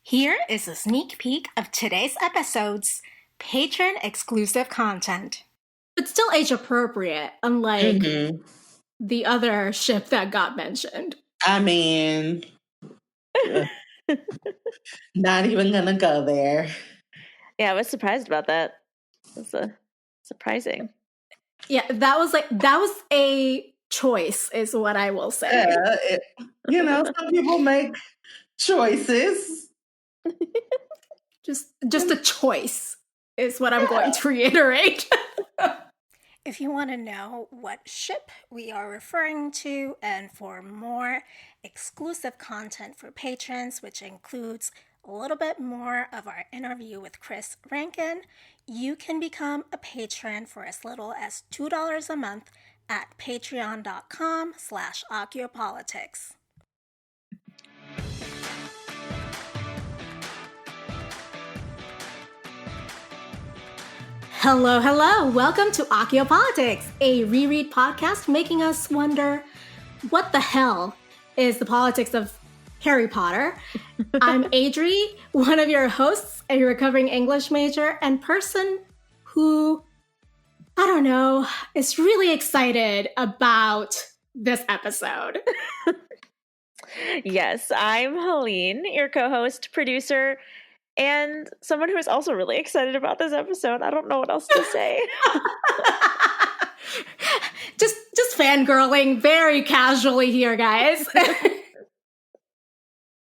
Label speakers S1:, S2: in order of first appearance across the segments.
S1: Here is a sneak peek of today's episode's patron-exclusive content. But still age-appropriate, unlike the other ship that got mentioned.
S2: I mean, not even gonna go there.
S3: Yeah, I was surprised about that. It was surprising.
S1: Yeah, that was a choice, is what I will say.
S2: Yeah, some people make choices.
S1: Just a choice is what I'm going to reiterate. If you want to know what ship we are referring to and for more exclusive content for patrons, which includes a little bit more of our interview with Chris Rankin, you can become a patron for as little as $2 a month at patreon.com/ociopolitics. Hello. Welcome to Ociopolitics, a reread podcast making us wonder what the hell is the politics of Harry Potter. I'm Adri, one of your hosts, a recovering English major and person who, I don't know, is really excited about this episode.
S3: Yes, I'm Helene, your co-host, producer, and someone who is also really excited about this episode. I don't know what else to say.
S1: just fangirling very casually here, guys.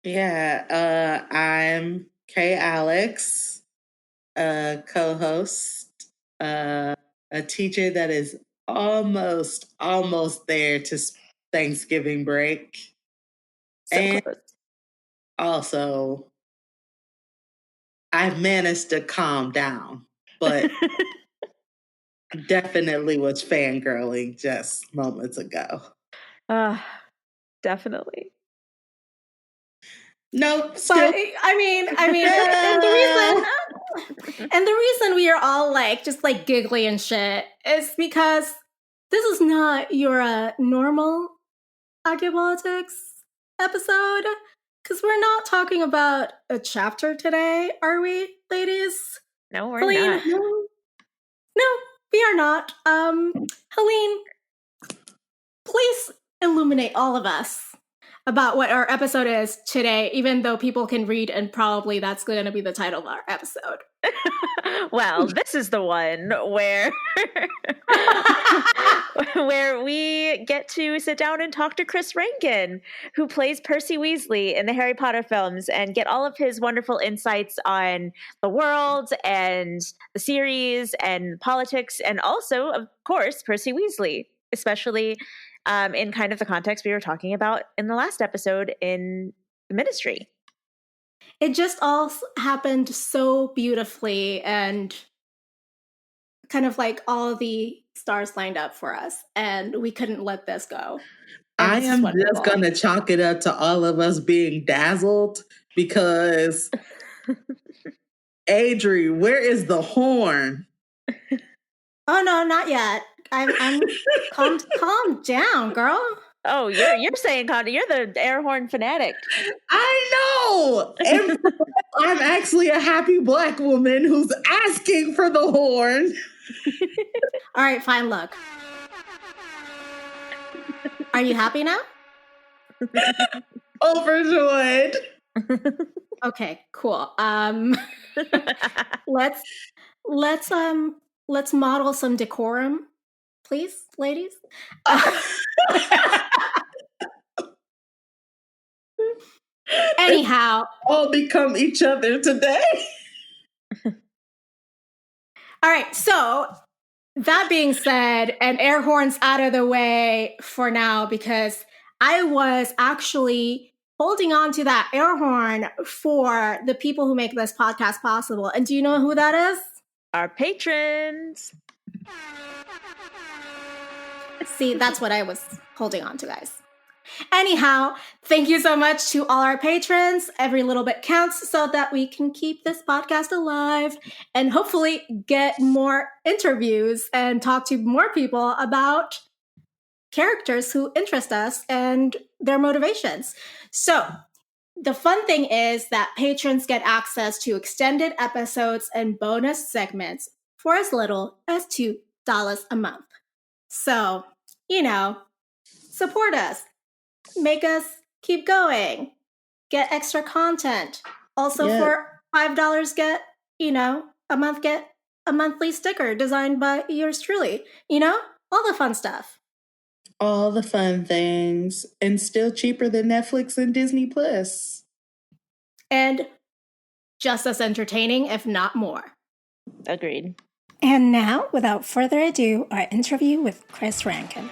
S2: Yeah, I'm Kay Alex, a co-host, a teacher that is almost there to Thanksgiving break.
S3: So
S2: and
S3: close.
S2: Also, I've managed to calm down, but definitely was fangirling just moments ago.
S3: Definitely.
S2: Nope.
S1: But I mean, and the reason we are all just giggly and shit is because this is not your normal Ociopolitics episode. Because we're not talking about a chapter today, are we, ladies?
S3: No, we're
S1: Helene?
S3: not.
S1: No, we are not. Helene, please illuminate all of us about what our episode is today, even though people can read and probably that's going to be the title of our episode.
S3: Well, this is the one where where we get to sit down and talk to Chris Rankin, who plays Percy Weasley in the Harry Potter films, and get all of his wonderful insights on the world and the series and politics, and also, of course, Percy Weasley, especially in kind of the context we were talking about in the last episode in the Ministry.
S1: It just all happened so beautifully, and kind of all the stars lined up for us, and we couldn't let this go.
S2: I am just going to chalk it up to all of us being dazzled because, Adri, where is the horn?
S1: Oh, no, not yet. I'm calm down, girl.
S3: Oh, you're saying, Conda, you're the air horn fanatic.
S2: I know. And I'm actually a happy Black woman who's asking for the horn.
S1: All right, fine. Look, are you happy now?
S2: Overjoyed.
S1: Okay, cool. Let's model some decorum, please, ladies. Anyhow,
S2: all become each other today.
S1: All right, so that being said, and air horns out of the way for now, because I was actually holding on to that air horn for the people who make this podcast possible. And do you know who that is?
S3: Our patrons.
S1: See, that's what I was holding on to, guys. Anyhow, thank you so much to all our patrons. Every little bit counts so that we can keep this podcast alive and hopefully get more interviews and talk to more people about characters who interest us and their motivations. So The fun thing is that patrons get access to extended episodes and bonus segments for as little as $2 a month. So, support us. Make us keep going. Get extra content. Also for $5 get a monthly sticker designed by yours truly. All the fun stuff.
S2: All the fun things, and still cheaper than Netflix and Disney Plus.
S1: And just as entertaining, if not more.
S3: Agreed.
S1: And now, without further ado, our interview with Chris Rankin.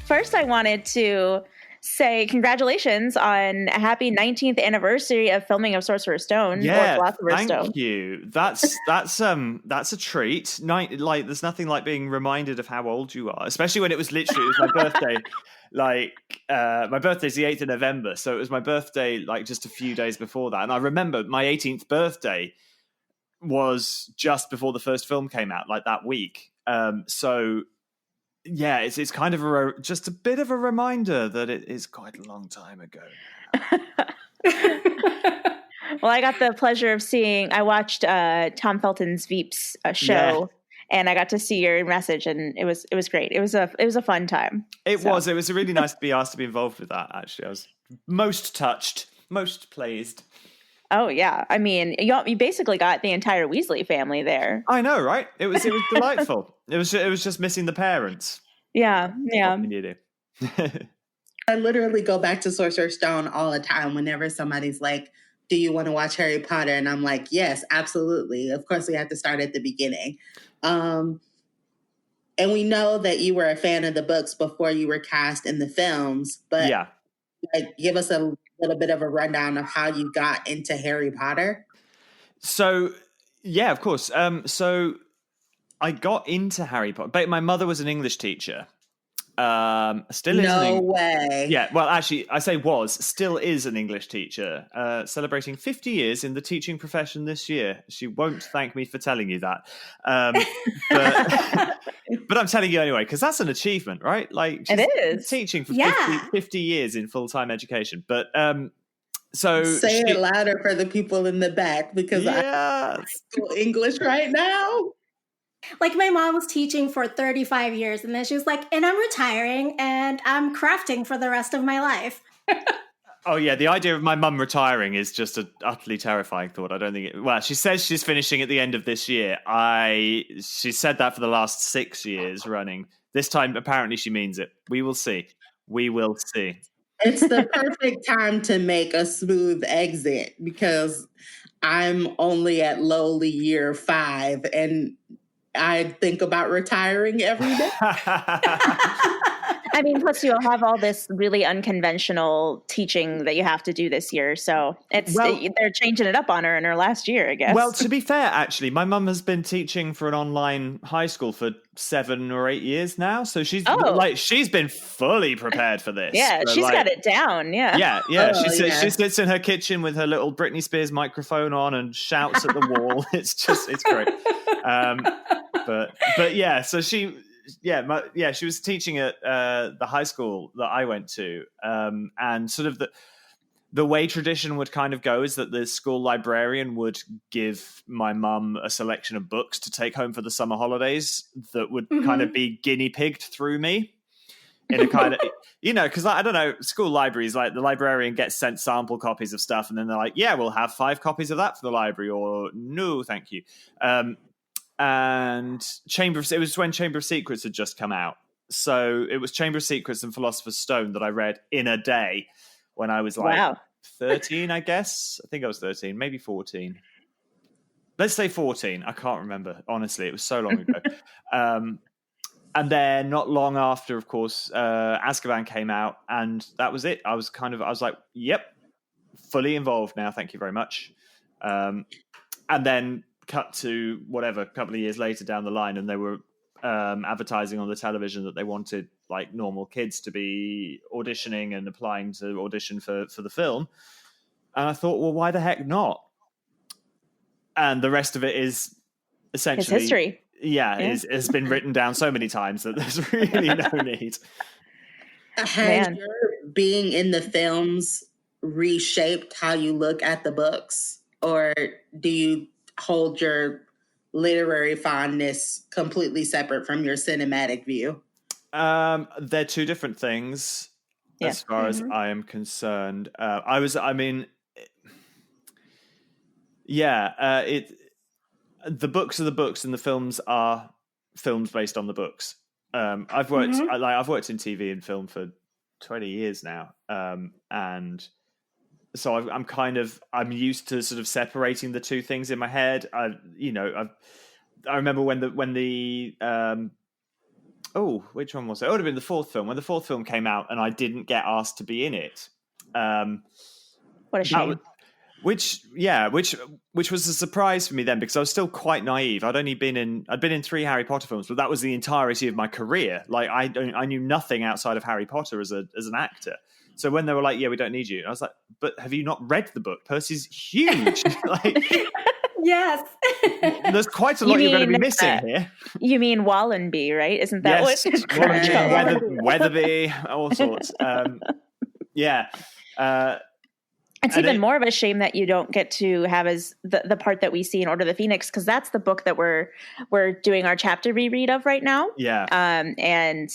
S3: First, I wanted to say congratulations on a happy 19th anniversary of filming of Sorcerer's Stone.
S4: Yeah,
S3: Philosopher's Stone.
S4: Thank you. That's a treat. There's nothing like being reminded of how old you are, especially when it was my birthday. My birthday's the 8th of November, so it was my birthday just a few days before that. And I remember my 18th birthday was just before the first film came out, that week. So yeah, it's kind of just a bit of a reminder that it is quite a long time ago.
S3: Well, I got the pleasure of I watched Tom Felton's Veeps show, and I got to see your message, and it was great. It was a fun time. It was
S4: really nice to be asked to be involved with that. Actually, I was most touched, most pleased.
S3: Oh yeah, I mean, you basically got the entire Weasley family there.
S4: I know, right? It was delightful. It was just missing the parents.
S3: Yeah.
S4: What can you do?
S2: I literally go back to Sorcerer's Stone all the time whenever somebody's like, do you want to watch Harry Potter? And I'm like, yes, absolutely. Of course, we have to start at the beginning. And we know that you were a fan of the books before you were cast in the films, but give us a little bit of a rundown of how you got into Harry Potter.
S4: So, yeah, of course. So I got into Harry Potter, but my mother was an English teacher. Still is.
S2: No way.
S4: Yeah, well, actually, I say still is an English teacher, celebrating 50 years in the teaching profession this year. She won't thank me for telling you that. But I'm telling you anyway, because that's an achievement, right?
S3: It is.
S4: Teaching for 50 years in full-time education. But so
S2: say it louder for the people in the back, because I'm school English right now.
S1: My mom was teaching for 35 years, and then she was like, and I'm retiring, and I'm crafting for the rest of my life.
S4: Oh, yeah, the idea of my mum retiring is just an utterly terrifying thought. I don't think well, she says she's finishing at the end of this year. She said that for the last 6 years running. This time, apparently, she means it. We will see. We will see.
S2: It's the perfect time to make a smooth exit, because I'm only at lowly year 5, and I think about retiring every day.
S3: I mean, plus you'll have all this really unconventional teaching that you have to do this year. So they're changing it up on her in her last year, I guess.
S4: Well, to be fair, actually, my mum has been teaching for an online high school for 7 or 8 years now. So she's been fully prepared for this.
S3: Yeah, she's got it down. Yeah.
S4: Yeah. She sits in her kitchen with her little Britney Spears microphone on and shouts at the wall. It's great. But yeah, so she was teaching at the high school that I went to, and sort of the way tradition would kind of go is that the school librarian would give my mum a selection of books to take home for the summer holidays that would kind of be guinea pigged through me in a kind of, because I don't know, school libraries, the librarian gets sent sample copies of stuff, and then they're like, yeah, we'll have 5 copies of that for the library, or no, thank you. And it was when Chamber of Secrets had just come out. So it was Chamber of Secrets and Philosopher's Stone that I read in a day when I was 13, I guess. I think I was 13, maybe 14. Let's say 14. I can't remember. Honestly, it was so long ago. And then not long after, of course, Azkaban came out, and that was it. I was like, yep, fully involved now. Thank you very much. And then cut to a couple of years later down the line, and they were advertising on the television that they wanted normal kids to be auditioning and applying to audition for the film. And I thought, well, why the heck not? And the rest of it is essentially has been written down so many times that there's really no need.
S2: Has your being in the films reshaped how you look at the books, or do you hold your literary fondness completely separate from your cinematic view?
S4: They're two different things as far as I am concerned. The books are the books and the films are films based on the books. I've worked in TV and film for 20 years now. And so I'm used to sort of separating the two things in my head. I remember when the which one was it? It would have been the fourth film. When the fourth film came out and I didn't get asked to be in it.
S3: What a shame.
S4: Which was a surprise for me then, because I was still quite naive. I'd been in 3 Harry Potter films, but that was the entirety of my career. Like I knew nothing outside of Harry Potter as an actor. So when they were like, "Yeah, we don't need you," I was like, "But have you not read the book? Percy's huge."
S1: Yes.
S4: There's quite a lot you're going to be missing here.
S3: You mean Wallenby, right? Isn't that what it's called?
S4: Weatherby, all sorts.
S3: It's even more of a shame that you don't get to have as the part that we see in Order of the Phoenix, because that's the book that we're doing our chapter reread of right now.
S4: Yeah.
S3: And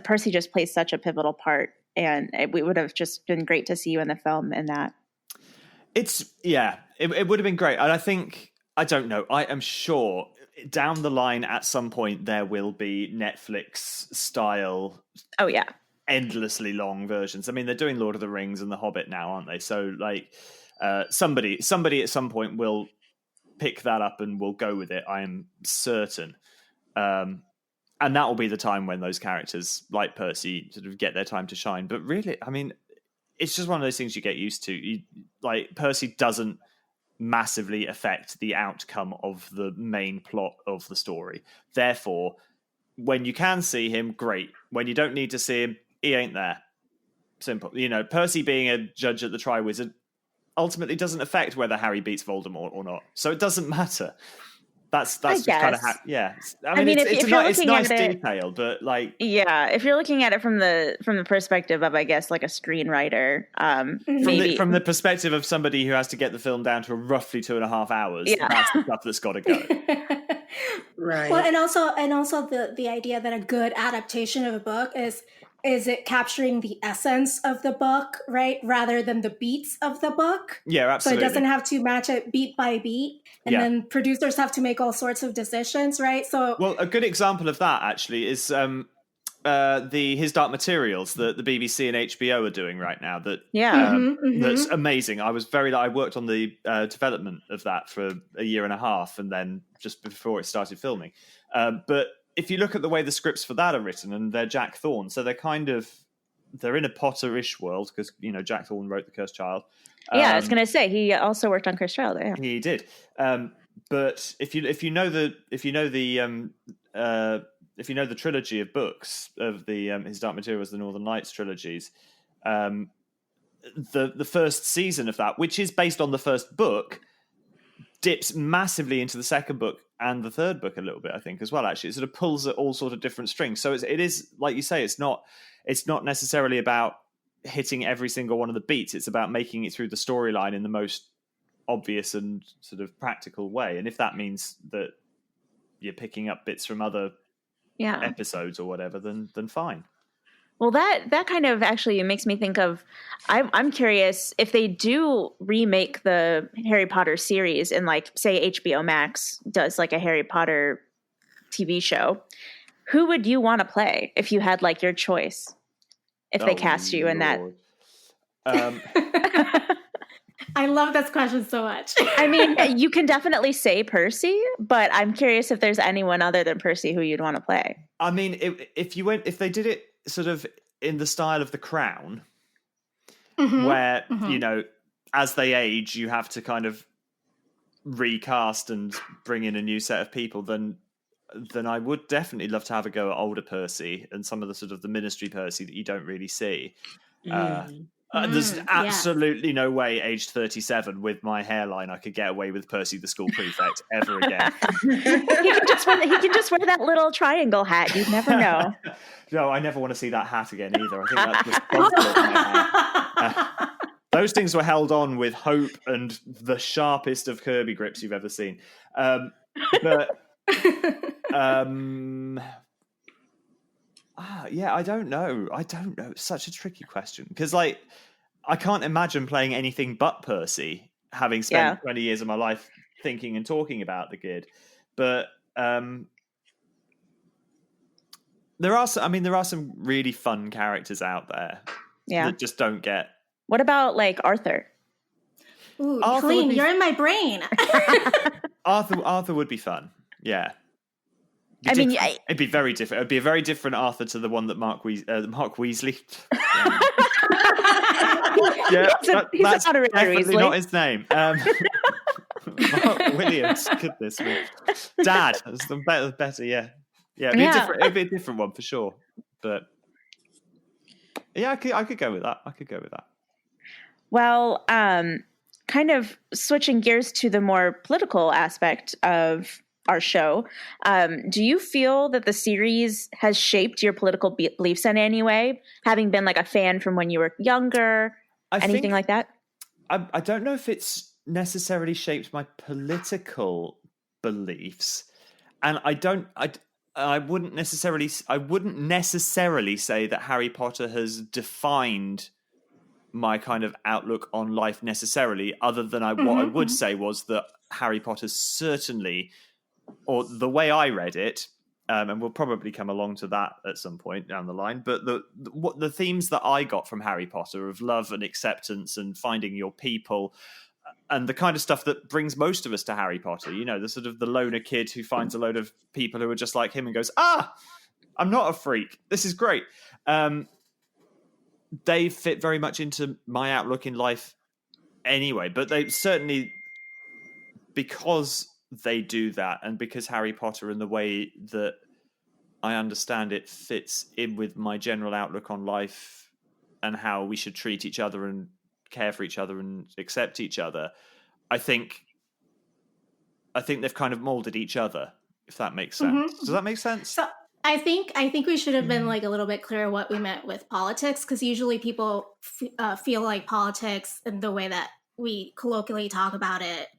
S3: Percy just plays such a pivotal part, and it would have just been great to see you in the film in that.
S4: It would have been great. And I don't know, I am sure down the line at some point there will be Netflix style.
S3: Oh yeah.
S4: Endlessly long versions. I mean, they're doing Lord of the Rings and The Hobbit now, aren't they? So like somebody at some point will pick that up and will go with it, I am certain. And that will be the time when those characters like Percy sort of get their time to shine. But really, I mean, it's just one of those things you get used to. Percy doesn't massively affect the outcome of the main plot of the story. Therefore, when you can see him, great. When you don't need to see him, he ain't there. Simple. Percy being a judge at the Triwizard ultimately doesn't affect whether Harry beats Voldemort or not. So it doesn't matter. That's just kind of I mean, it's nice detail, but
S3: if you're looking at it from the perspective of, I guess, like a screenwriter,
S4: from the perspective of somebody who has to get the film down to roughly 2.5 hours, that's the stuff that's got to go.
S2: Right.
S1: Well, and also the idea that a good adaptation of a book is it capturing the essence of the book, right, rather than the beats of the book.
S4: Yeah, absolutely.
S1: So it doesn't have to match it beat by beat, and then producers have to make all sorts of decisions, right? So,
S4: well, a good example of that actually is His Dark Materials that the BBC and HBO are doing right now. That's amazing. I worked on the development of that for a year and a half, and then just before it started filming. But if you look at the way the scripts for that are written, and they're Jack Thorne, so they're in a Potter-ish world, because Jack Thorne wrote The Cursed Child.
S3: I was going to say he also worked on Cursed Child. Yeah.
S4: He did. But if you know the trilogy of books of the His Dark Materials, the Northern Lights trilogies, the first season of that, which is based on the first book, dips massively into the second book and the third book a little bit, I think, as well. Actually, it sort of pulls at all sort of different strings. So it is like you say, it's not necessarily about hitting every single one of the beats. It's about making it through the storyline in the most obvious and sort of practical way. And if that means that you're picking up bits from other episodes or whatever, then fine.
S3: Well, that kind of actually makes me think of, I'm curious if they do remake the Harry Potter series and, like, say HBO Max does like a Harry Potter TV show, who would you want to play if you had like your choice? If they cast you in that.
S1: I love this question so much.
S3: I mean, you can definitely say Percy, but I'm curious if there's anyone other than Percy who you'd want to play.
S4: I mean, if they did it sort of in the style of The Crown, where, as they age, you have to kind of recast and bring in a new set of people, then I would definitely love to have a go at older Percy and some of the sort of the Ministry Percy that you don't really see. There's absolutely no way, aged 37, with my hairline, I could get away with Percy the school prefect ever again.
S3: He can just wear that little triangle hat. You'd never know.
S4: No, I never want to see that hat again either. I think that's responsible for my hair. Those things were held on with hope and the sharpest of Kirby grips you've ever seen. I don't know. It's such a tricky question because, like, I can't imagine playing anything but Percy, having spent 20 years of my life thinking and talking about the kid. But there are some really fun characters out there that just don't get.
S3: What about like Arthur?
S1: Ooh, Colleen, you're in my brain.
S4: Arthur would be fun. Yeah. It'd be very different. It'd be a very different Arthur to the one that Mark Weasley. That's definitely not his name. Mark Williams. Goodness me. Dad. That's the better. Yeah. It'd be a different one for sure. But yeah, I could go with that.
S3: Well, kind of switching gears to the more political aspect of our show, do you feel that the series has shaped your political beliefs in any way, having been like a fan from when you were younger, anything like that?
S4: I don't know if it's necessarily shaped my political beliefs, and I wouldn't necessarily say that Harry Potter has defined my kind of outlook on life necessarily, other than what I would say was that Harry Potter certainly, or the way I read it, and we'll probably come along to that at some point down the line, but the themes that I got from Harry Potter of love and acceptance and finding your people, and the kind of stuff that brings most of us to Harry Potter, the sort of the loner kid who finds a load of people who are just like him and goes, I'm not a freak. This is great. They fit very much into my outlook in life anyway, but they certainly, because they do that, and because Harry Potter and the way that I understand it fits in with my general outlook on life and how we should treat each other and care for each other and accept each other, I think they've kind of molded each other, if that makes sense. Does that make sense?
S1: So I think we should have been like a little bit clearer what we meant with politics, because usually people feel like politics and the way that we colloquially talk about it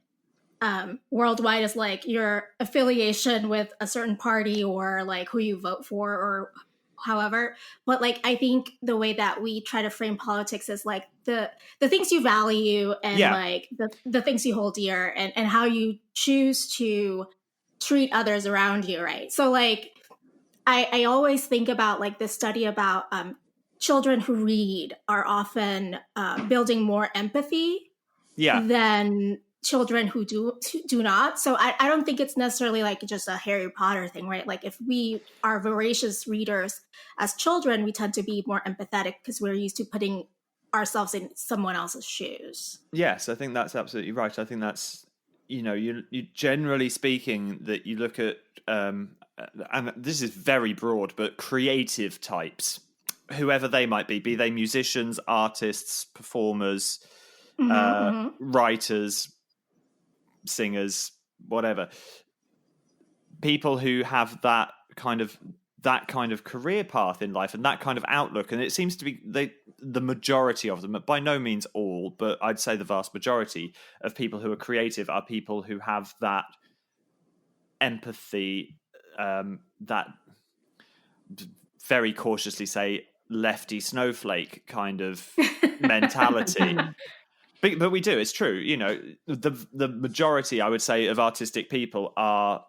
S1: worldwide is like your affiliation with a certain party or like who you vote for or however. But like I think the way that we try to frame politics is like the things you value and like the things you hold dear and how you choose to treat others around you, right? So like I always think about like this study about children who read are often building more empathy than children who do not. So I don't think it's necessarily like just a Harry Potter thing, right? Like if we are voracious readers as children, we tend to be more empathetic because we're used to putting ourselves in someone else's shoes.
S4: Yes, I think that's absolutely right. I think that's, you generally speaking, that you look at, and this is very broad, but creative types, whoever they might be they musicians, artists, performers, writers, singers, whatever, people who have that kind of career path in life and that kind of outlook. And it seems to be the majority of them, by no means all, but I'd say the vast majority of people who are creative are people who have that empathy, that, very cautiously say, lefty snowflake kind of mentality. But we do, it's true. The majority, I would say, of artistic people are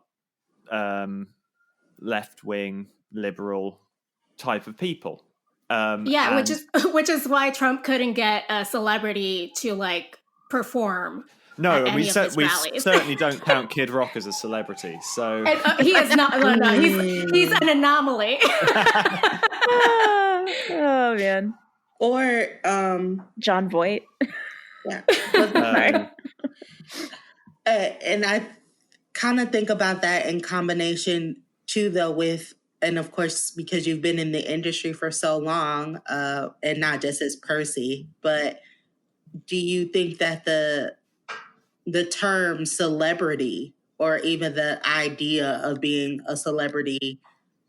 S4: left-wing, liberal type of people.
S1: Which is why Trump couldn't get a celebrity to like perform.
S4: No, we certainly don't count Kid Rock as a celebrity. So
S1: he is not. No, he's an anomaly.
S3: Oh man.
S2: Or
S3: John Voight.
S2: Yeah. And I kind of think about that in combination too, though, with and of course, because you've been in the industry for so long, and not just as Percy, but do you think that the term celebrity or even the idea of being a celebrity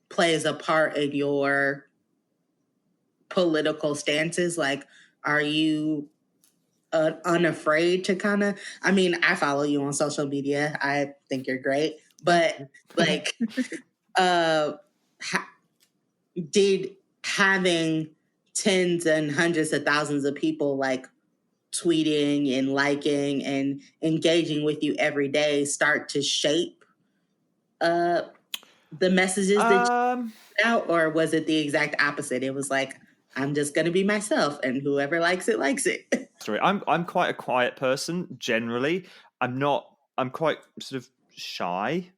S2: plays a part in your political stances? Like, are you unafraid to kind of, I mean, I follow you on social media. I think you're great, but like, did having tens and hundreds of thousands of people like tweeting and liking and engaging with you every day start to shape the messages that you put out, or was it the exact opposite? It was like, I'm just going to be myself, and whoever likes it, likes it.
S4: Sorry, I'm quite a quiet person generally. I'm quite sort of shy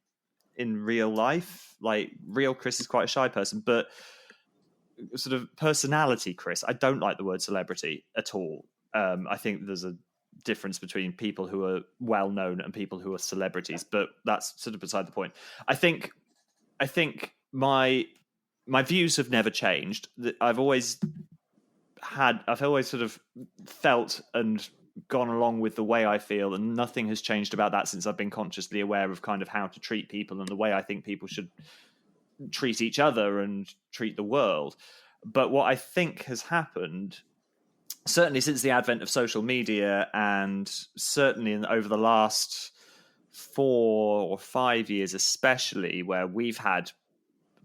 S4: in real life. Like, real Chris is quite a shy person, but sort of personality Chris, I don't like the word celebrity at all. I think there's a difference between people who are well known and people who are celebrities, but that's sort of beside the point. I think my views have never changed. I've always sort of felt and gone along with the way I feel, and nothing has changed about that since I've been consciously aware of kind of how to treat people and the way I think people should treat each other and treat the world. But what I think has happened, certainly since the advent of social media, and certainly over the last 4 or 5 years especially, where we've had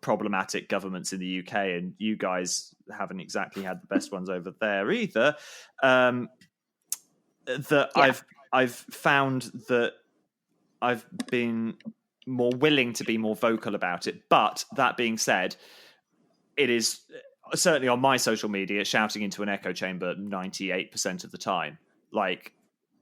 S4: problematic governments in the UK, and you guys haven't exactly had the best ones over there either, I've found that I've been more willing to be more vocal about it. But that being said, it is certainly on my social media shouting into an echo chamber 98% of the time. Like,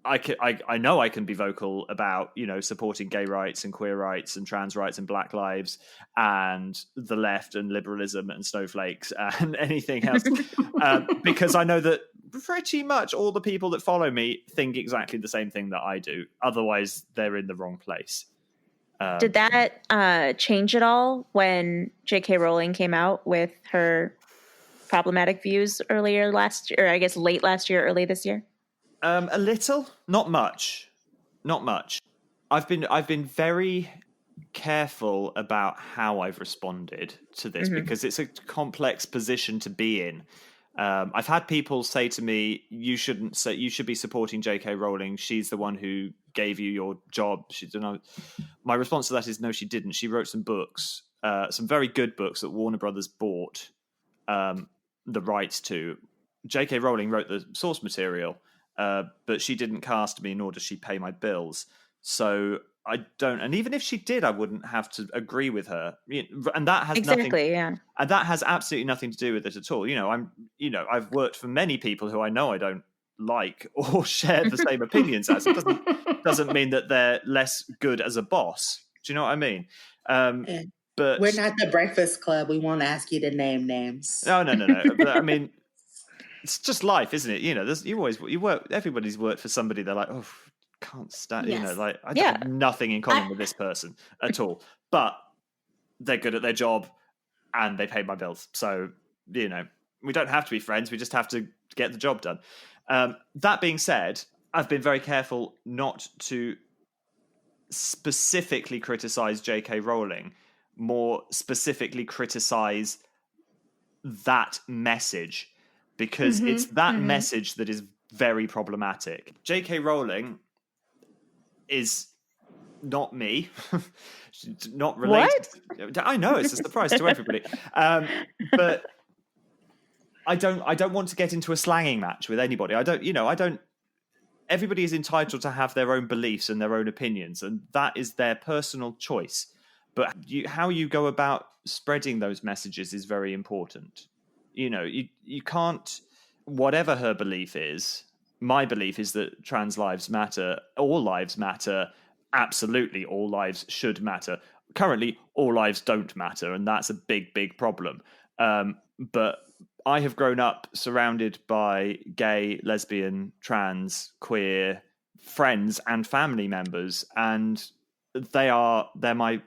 S4: I know I can be vocal about, you know, supporting gay rights and queer rights and trans rights and Black lives and the left and liberalism and snowflakes and anything else, because I know that pretty much all the people that follow me think exactly the same thing that I do. Otherwise, they're in the wrong place.
S3: Did that change at all when J.K. Rowling came out with her problematic views earlier last year, or I guess late last year, early this year?
S4: A little, not much. I've been very careful about how I've responded to this, because it's a complex position to be in. I've had people say to me, you should be supporting J.K. Rowling. She's the one who gave you your job. My response to that is no, she didn't. She wrote some books, some very good books that Warner Brothers bought the rights to. J.K. Rowling wrote the source material, but she didn't cast me, nor does she pay my bills. So I don't, and even if she did, I wouldn't have to agree with her. And that has nothing,
S3: yeah. And
S4: that has absolutely nothing to do with it at all. I've worked for many people who I know I don't like or share the same opinions as. It doesn't mean that they're less good as a boss. Do you know what I mean? But
S2: we're not the Breakfast Club. We won't ask you to name names.
S4: No. But I mean, it's just life, isn't it? You know, everybody's worked for somebody. They're like, oh, can't stand.
S1: Yes.
S4: You know, like I have nothing in common with this person at all. But they're good at their job and they pay my bills. So, you know, we don't have to be friends. We just have to get the job done. That being said, I've been very careful not to specifically criticize J.K. Rowling, more specifically criticize that message, because it's that message that is very problematic. J.K. Rowling is not me. She's not related. What? I know, it's a surprise to everybody. But I don't want to get into a slanging match with anybody. Everybody is entitled to have their own beliefs and their own opinions, and that is their personal choice. But how you go about spreading those messages is very important. You know, you can't, whatever her belief is, my belief is that trans lives matter, all lives matter, absolutely all lives should matter. Currently, all lives don't matter, and that's a big, big problem. But I have grown up surrounded by gay, lesbian, trans, queer friends and family members, and they're my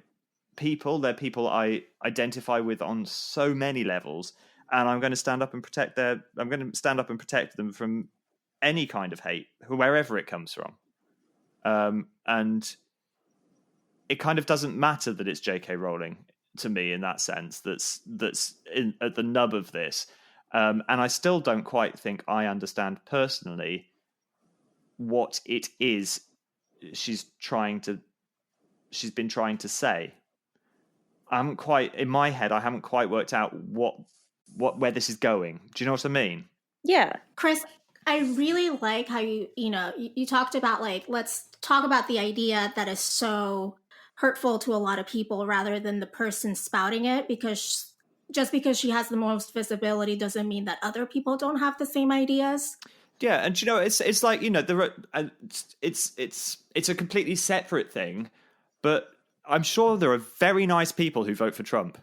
S4: people. They're people I identify with on so many levels, and I'm going to stand up and protect them from any kind of hate, wherever it comes from. And it kind of doesn't matter that it's J.K. Rowling to me in that sense. That's at the nub of this, and I still don't quite think I understand personally what it is she's been trying to say. I haven't quite, in my head, I haven't quite worked out where this is going. Do you know what I mean?
S3: Yeah.
S1: Chris, I really like how you talked about, like, let's talk about the idea that is so hurtful to a lot of people rather than the person spouting it, because just because she has the most visibility doesn't mean that other people don't have the same ideas.
S4: Yeah, and it's like, it's a completely separate thing, but I'm sure there are very nice people who vote for Trump.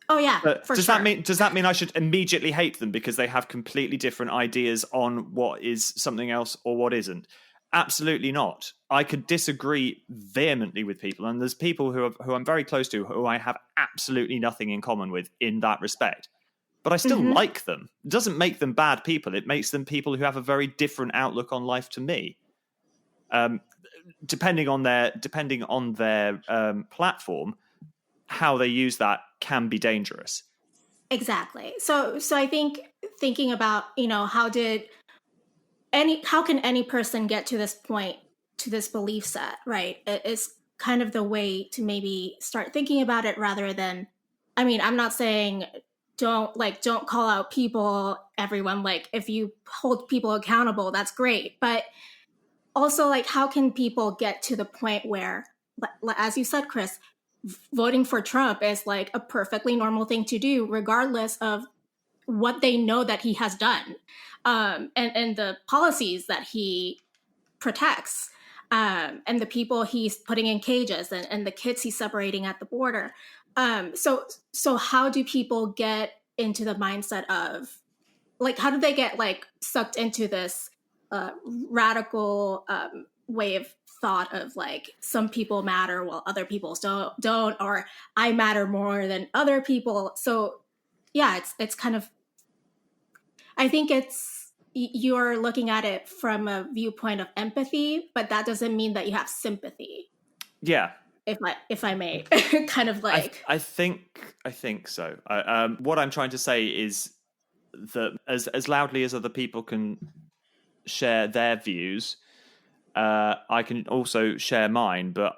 S1: Oh yeah,
S4: but
S1: for
S4: does
S1: sure.
S4: that mean I should immediately hate them because they have completely different ideas on what is something else or what isn't? Absolutely not. I could disagree vehemently with people, and there's people who I'm very close to who I have absolutely nothing in common with in that respect. But I still like them. It doesn't make them bad people. It makes them people who have a very different outlook on life to me. Depending on their platform, how they use that can be dangerous.
S1: Exactly. So I think thinking about, how can any person get to this point, to this belief set, right? It's kind of the way to maybe start thinking about it, rather than, I'm not saying don't call out people, everyone. Like, if you hold people accountable, that's great. But also, like, how can people get to the point where, as you said, Chris, voting for Trump is like a perfectly normal thing to do, regardless of what they know that he has done, and the policies that he protects, and the people he's putting in cages, and the kids he's separating at the border. So how do people get into the mindset of, like, how do they get, like, sucked into this radical way of thought of, like, some people matter while other people don't, or I matter more than other people? So yeah, it's kind of, I think you're looking at it from a viewpoint of empathy, but that doesn't mean that you have sympathy.
S4: Yeah.
S1: If I may, kind of like.
S4: I think so. What I'm trying to say is that as loudly as other people can share their views, I can also share mine. But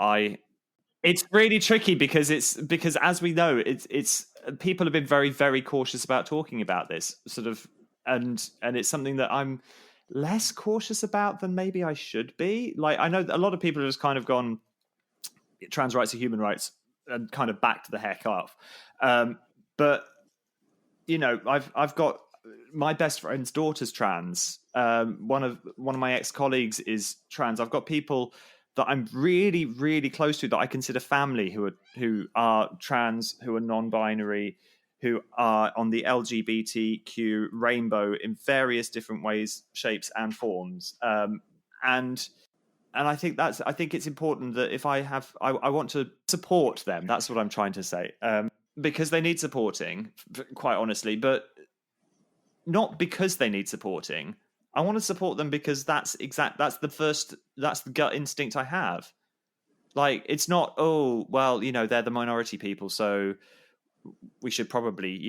S4: it's really tricky because as we know, it's people have been very, very cautious about talking about this sort of, and it's something that I'm less cautious about than maybe I should be. Like, I know a lot of people have just kind of gone, trans rights are human rights, and kind of backed the heck off. But I've got my best friend's daughter's trans. One of my ex-colleagues is trans. I've got people that I'm really, really close to that I consider family who are trans, who are non-binary, who are on the LGBTQ rainbow in various different ways, shapes, and forms. And I think it's important that if I want to support them. That's what I'm trying to say, because they need supporting, quite honestly, but not because they need supporting. I want to support them because that's the gut instinct I have. Like, it's not, oh, well, they're the minority people, so we should probably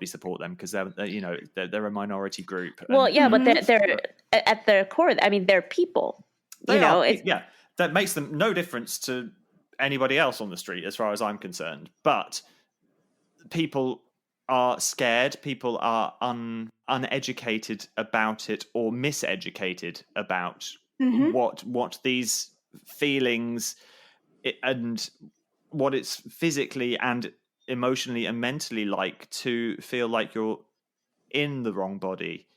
S4: support them because they're a minority group.
S3: Well, but they're at their core, they're people.
S4: That makes them no difference to anybody else on the street as far as I'm concerned. But people are scared, people are uneducated about it, or miseducated about what these feelings and what it's physically and emotionally and mentally like to feel like you're in the wrong body.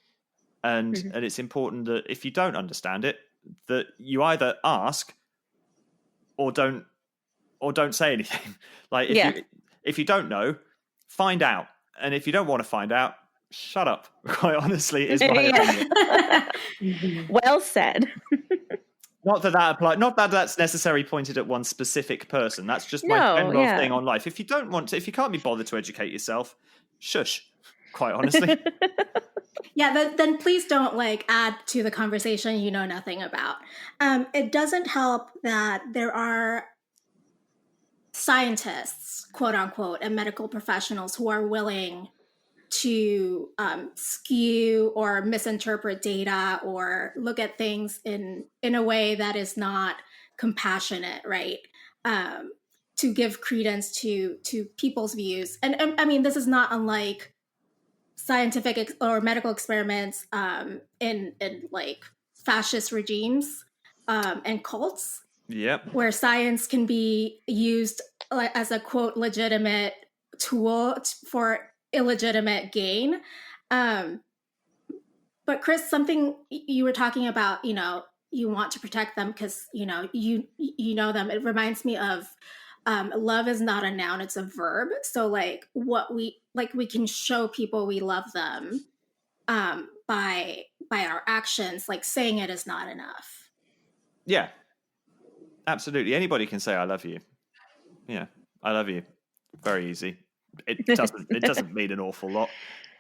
S4: And it's important that if you don't understand it, that you either ask or don't say anything. Like, if you don't know, find out. And if you don't want to find out, shut up. Quite honestly, is my opinion.
S3: Well said.
S4: Not that applies. Not that that's necessarily pointed at one specific person. That's just my general thing on life. If you can't be bothered to educate yourself, shush. Quite honestly.
S1: Yeah, then please don't add to the conversation you know nothing about. It doesn't help that there are scientists, quote unquote, and medical professionals who are willing to skew or misinterpret data or look at things in a way that is not compassionate, right? To give credence to people's views. And I mean, this is not unlike scientific or medical experiments in fascist regimes and cults.
S4: Yep.
S1: Where science can be used as a quote legitimate tool for illegitimate gain. But Chris, something you were talking about, you want to protect them because you know them. It reminds me of love is not a noun, it's a verb. So we can show people we love them by our actions. Saying it is not enough.
S4: Yeah, absolutely. Anybody can say I love you. Yeah, I love you. Very easy. It doesn't mean an awful lot,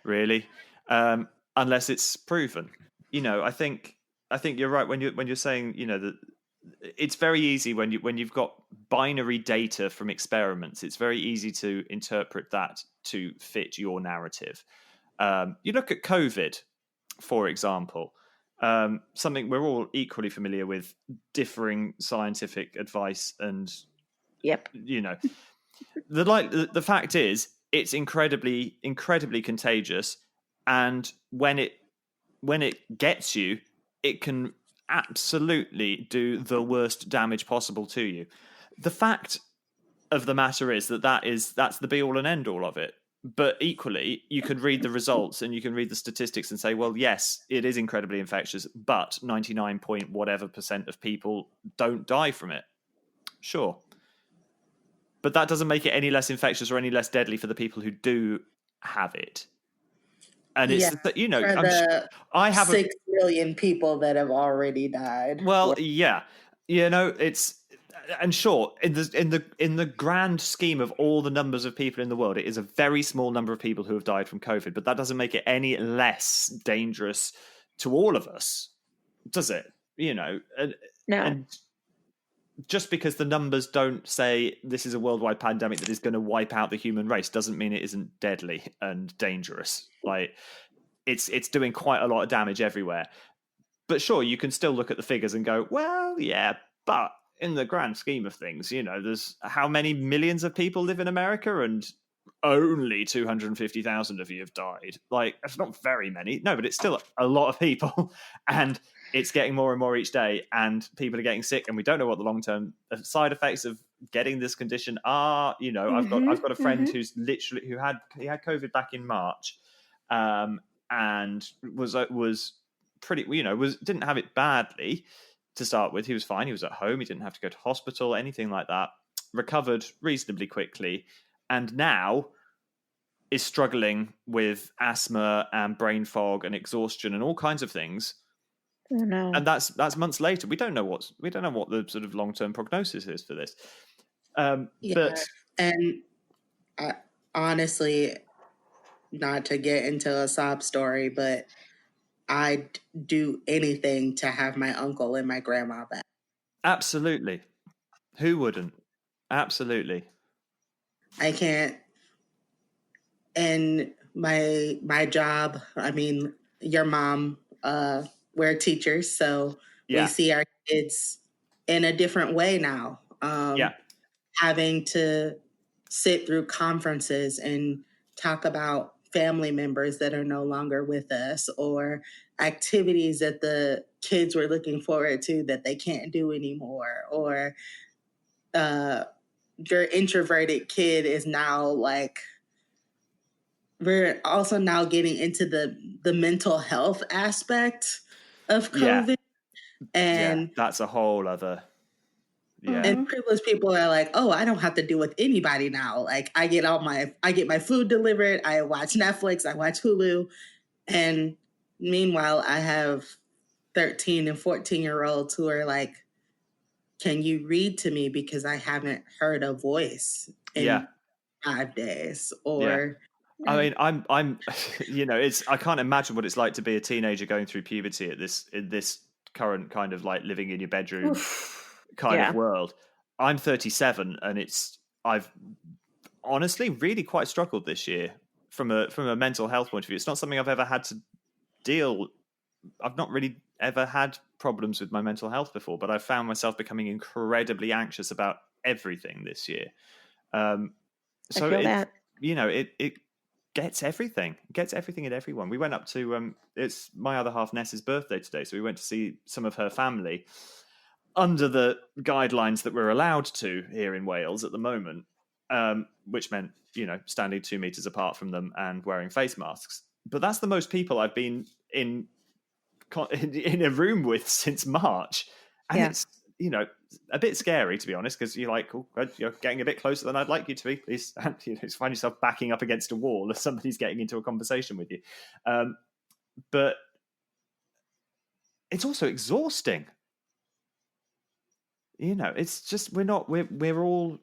S4: really, unless it's proven. I think you're right when you're saying that it's very easy when you've got binary data from experiments. It's very easy to interpret that to fit your narrative. You look at COVID, for example. Something we're all equally familiar with, differing scientific advice and
S3: yep.
S4: The fact is it's incredibly contagious, and when it gets you, it can absolutely do the worst damage possible to you. The fact of the matter is that's the be all and end all of it. But equally, you can read the results and you can read the statistics and say, well, yes, it is incredibly infectious, but 99 point whatever % of people don't die from it. Sure. But that doesn't make it any less infectious or any less deadly for the people who do have it. And it's,
S2: I have 6 million people that have already died.
S4: Well, yeah, it's, and sure, in the grand scheme of all the numbers of people in the world, it is a very small number of people who have died from COVID, but that doesn't make it any less dangerous to all of us, does it? No. And just because the numbers don't say this is a worldwide pandemic that is going to wipe out the human race doesn't mean it isn't deadly and dangerous. It's doing quite a lot of damage everywhere. But sure, you can still look at the figures and go, well, yeah, but in the grand scheme of things, there's how many millions of people live in America and only 250,000 of you have died. That's not very many. No, but it's still a lot of people. And it's getting more and more each day, and people are getting sick, and we don't know what the long-term side effects of getting this condition are. I've got a friend who's literally who had COVID back in March, and was pretty, didn't have it badly to start with. He was fine. He was at home. He didn't have to go to hospital, anything like that. Recovered reasonably quickly, and now is struggling with asthma and brain fog and exhaustion and all kinds of things.
S3: Oh, no.
S4: And that's months later. We don't know what the sort of long-term prognosis is for this. But
S2: honestly, not to get into a sob story, but I'd do anything to have my uncle and my grandma back.
S4: Absolutely. Who wouldn't? Absolutely. I
S2: can't. And my job, I mean, your mom, we're teachers, so we see our kids in a different way now. Having to sit through conferences and talk about family members that are no longer with us, or activities that the kids were looking forward to that they can't do anymore, or your introverted kid is now we're also now getting into the mental health aspect of COVID. And
S4: that's a whole other. Yeah.
S2: And privileged people are like, oh, I don't have to deal with anybody now. I get my food delivered. I watch Netflix. I watch Hulu. And meanwhile, I have 13 and 14-year-olds who are can you read to me because I haven't heard a voice in 5 days? Or
S4: I mean, I'm, I can't imagine what it's like to be a teenager going through puberty in this current kind of like living in your bedroom kind of world. I'm 37, and I've honestly really quite struggled this year from a mental health point of view. It's not something I've ever had to deal. I've not really ever had problems with my mental health before, but I've found myself becoming incredibly anxious about everything this year. So
S3: I feel that.
S4: It gets everything. It gets everything and everyone. We went up to it's my other half Ness's birthday today, so we went to see some of her family under the guidelines that we're allowed to here in Wales at the moment, which meant standing 2 meters apart from them and wearing face masks. But that's the most people I've been in a room with since March, and it's a bit scary, to be honest, because you're like, oh, you're getting a bit closer than I'd like you to be, please. And you find yourself backing up against a wall if somebody's getting into a conversation with you. But it's also exhausting. It's just we're all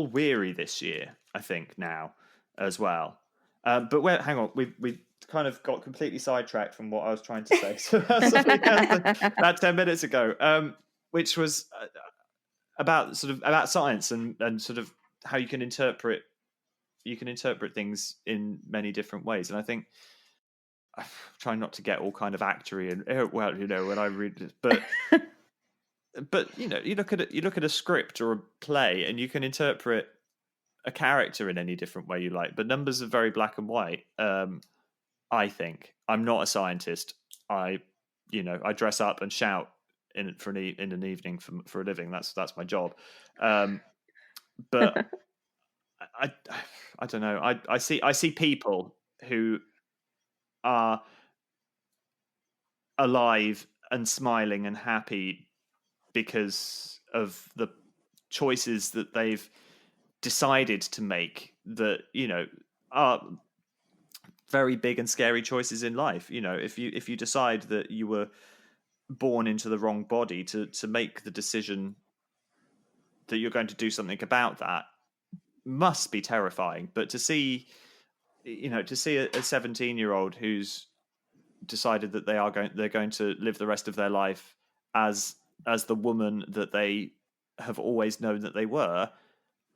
S4: weary this year, I think, now as well. But hang on, we kind of got completely sidetracked from what I was trying to say. So about 10 minutes ago, which was about science and sort of how you can interpret things in many different ways. And I think I'm trying not to get all kind of actory and when I read it, but you look at a script or a play and you can interpret a character in any different way you like, but numbers are very black and white. I think I'm not a scientist. I dress up and shout in an evening for a living. That's my job. But I don't know. I see people who are alive and smiling and happy because of the choices that they've decided to make that are very big and scary choices in life. If you decide that you were born into the wrong body, to make the decision that you're going to do something about that must be terrifying. But to see a 17-year-old who's decided that they're going to live the rest of their life as the woman that they have always known that they were,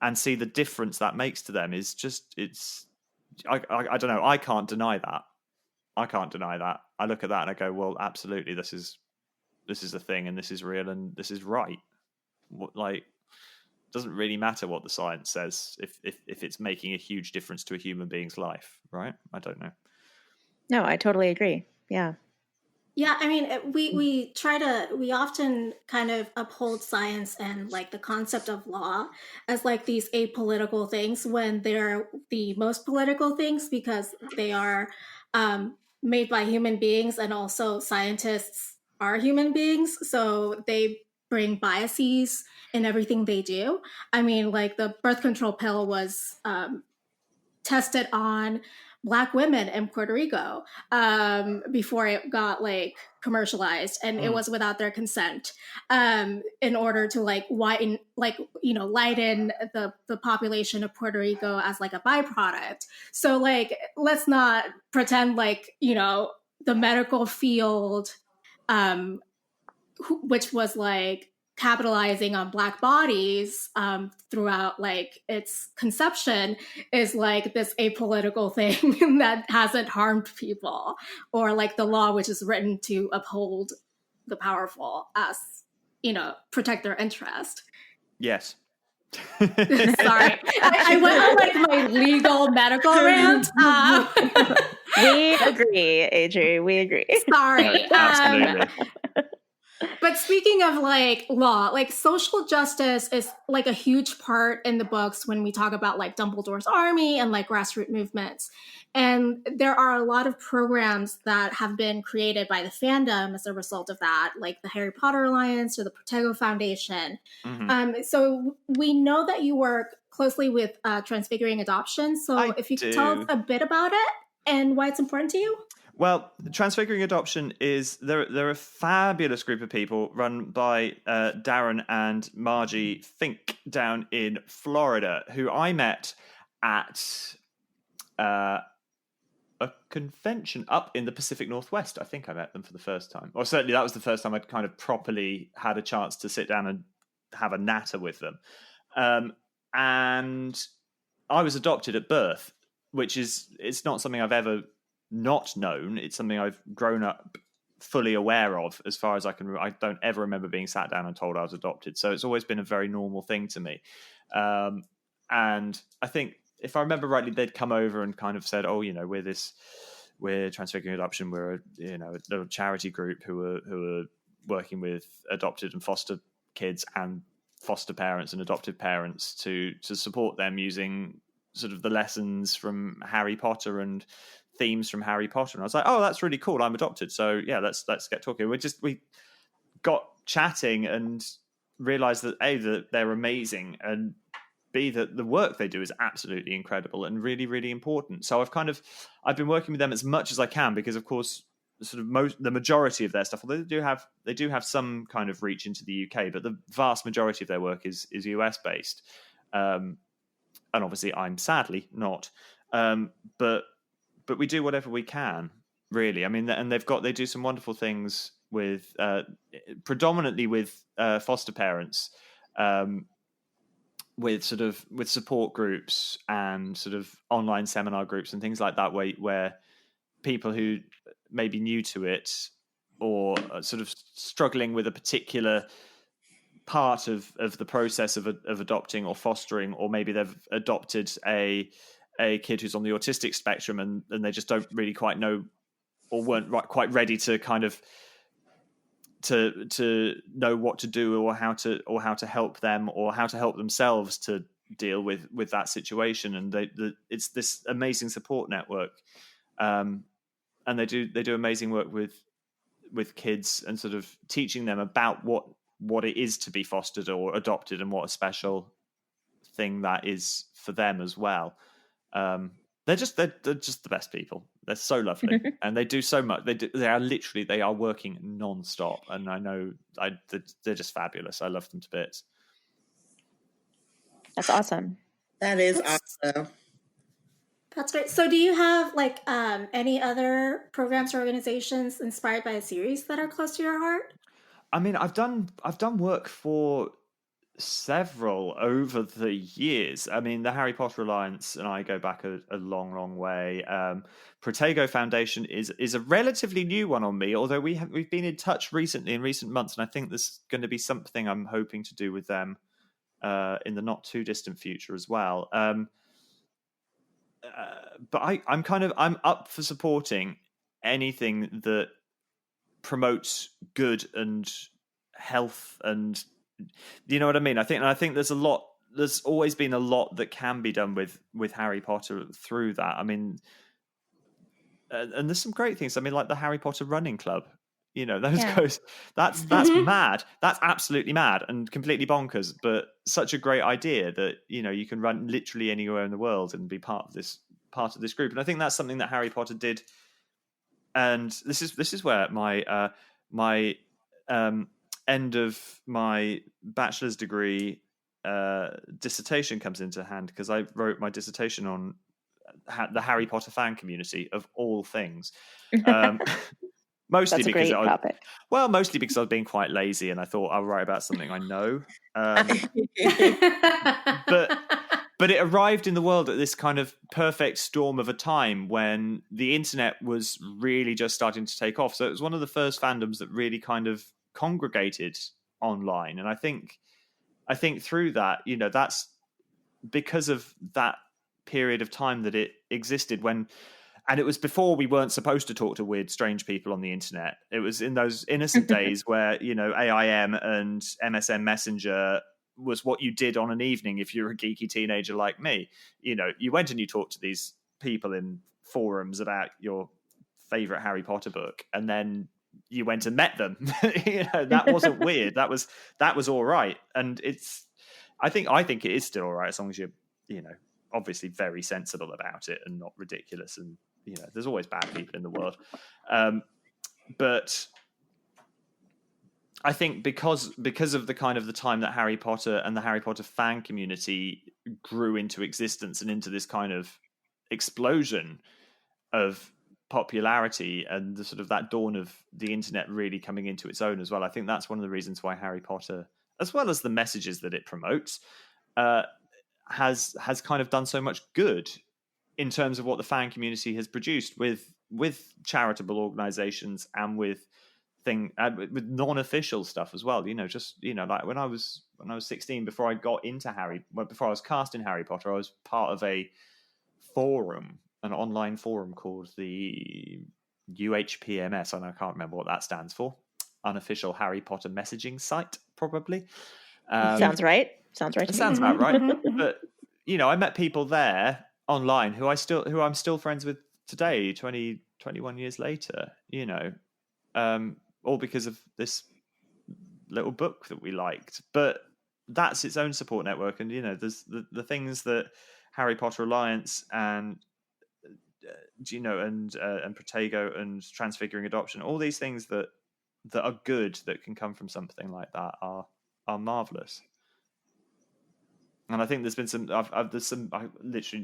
S4: and see the difference that makes to them is just, I don't know. I can't deny that. I look at that and I go, well, absolutely, this is a thing, and this is real, and this is right. Like, doesn't really matter what the science says if it's making a huge difference to a human being's life, right? I don't know.
S3: No, I totally agree. Yeah.
S1: Yeah, I mean, we often kind of uphold science and like the concept of law as like these apolitical things when they're the most political things, because they are made by human beings, and also scientists are human beings, so they bring biases in everything they do. I mean, like the birth control pill was tested on Black women in Puerto Rico before it got like commercialized, and it was without their consent, in order to like lighten the population of Puerto Rico as like a byproduct. So like, let's not pretend like the medical field, which was like capitalizing on Black bodies throughout like its conception, is like this apolitical thing that hasn't harmed people, or like the law, which is written to uphold the powerful as protect their interest.
S4: Yes.
S1: Sorry, I went on like my legal medical rant.
S3: We agree, Adri. We agree.
S1: Sorry.
S4: Absolutely.
S1: But speaking of like law, like social justice is like a huge part in the books when we talk about like Dumbledore's army and like grassroots movements. And there are a lot of programs that have been created by the fandom as a result of that, like the Harry Potter Alliance or the Protego Foundation. Mm-hmm. So we know that you work closely with Transfiguring Adoption. So if you could tell us a bit about it. and why it's important to you?
S4: Well, Transfiguring Adoption is they're a fabulous group of people run by Darren and Margie Fink down in Florida, who I met at a convention up in the Pacific Northwest. I think I met them for the first time, or certainly that was the first time I'd kind of properly had a chance to sit down and have a natter with them. And I was adopted at birth, which it's not something I've ever not known. It's something I've grown up fully aware of as far as I can. I don't ever remember being sat down and told I was adopted. So it's always been a very normal thing to me. And I think if I remember rightly, they'd come over and kind of said, "Oh, we're Transfiguring Adoption. We're a little charity group who are working with adopted and foster kids and foster parents and adoptive parents to support them using sort of the lessons from Harry Potter and themes from Harry Potter." And I was like, "Oh, that's really cool. I'm adopted. So yeah, let's get talking." We got chatting and realized that A, that they're amazing, and B, that the work they do is absolutely incredible and really, really important. So I've been working with them as much as I can, because of course sort of the majority of their stuff, although they do have some kind of reach into the UK, but the vast majority of their work is US based. And obviously I'm sadly not. But we do whatever we can, really. I mean, and they do some wonderful things with predominantly with foster parents, with support groups and sort of online seminar groups and things like that, where people who may be new to it or are sort of struggling with a particular part of the process of adopting or fostering, or maybe they've adopted a kid who's on the autistic spectrum and they just don't really quite know, or weren't quite ready to kind of to know what to do, or how to help them, or how to help themselves to deal with that situation. And it's this amazing support network, and they do amazing work with kids and sort of teaching them about what it is to be fostered or adopted, and what a special thing that is for them as well. They're just the best people. They're so lovely, and they do so much. They are working non-stop, and I know they're just fabulous. I love them to bits.
S3: That's awesome.
S2: That's awesome.
S1: That's great. So do you have any other programs or organizations inspired by a series that are close to your heart?
S4: I mean, I've done work for several over the years. I mean, the Harry Potter Alliance and I go back a long, long way. Protego Foundation is a relatively new one on me, although we've been in touch recently in recent months, and I think there's going to be something I'm hoping to do with them in the not too distant future as well. But I'm up for supporting anything that promotes good and health, and you know what I mean. I think there's always been a lot that can be done with Harry Potter through that. I mean, and there's some great things. I mean, like the Harry Potter Running Club. That's mad. That's absolutely mad and completely bonkers, but such a great idea that you can run literally anywhere in the world and be part of this group. And I think that's something that Harry Potter did. And this is where my end of my bachelor's degree dissertation comes into hand, because I wrote my dissertation on the Harry Potter fan community of all things. Mostly because mostly because I was being quite lazy, and I thought I'll write about something I know. But it arrived in the world at this kind of perfect storm of a time when the internet was really just starting to take off. So it was one of the first fandoms that really kind of congregated online. And I think through that, that's because of that period of time that it existed and it was before we weren't supposed to talk to weird, strange people on the internet. It was in those innocent days where, AIM and MSN Messenger was what you did on an evening if you're a geeky teenager like me. You went and you talked to these people in forums about your favorite Harry Potter book, and then you went and met them. That wasn't weird. That was all right. And I think it is still all right, as long as you're, obviously very sensible about it and not ridiculous. And there's always bad people in the world, but I think because of the kind of the time that Harry Potter and the Harry Potter fan community grew into existence and into this kind of explosion of popularity and the sort of that dawn of the internet really coming into its own as well. I think that's one of the reasons why Harry Potter, as well as the messages that it promotes, has kind of done so much good in terms of what the fan community has produced with charitable organizations and with non-official stuff as well. Like when I was 16, before I got into before I was cast in Harry Potter, I was part of a forum, an online forum called the UHPMS, and I can't remember what that stands for. Unofficial Harry Potter messaging site, probably.
S3: Sounds right.
S4: It sounds about right. But I met people there online who I'm still friends with today, 21 years later. All because of this little book that we liked. But that's its own support network, and there's the things that Harry Potter Alliance and and Protego and Transfiguring Adoption, all these things that are good that can come from something like that are marvelous. And I think there's been some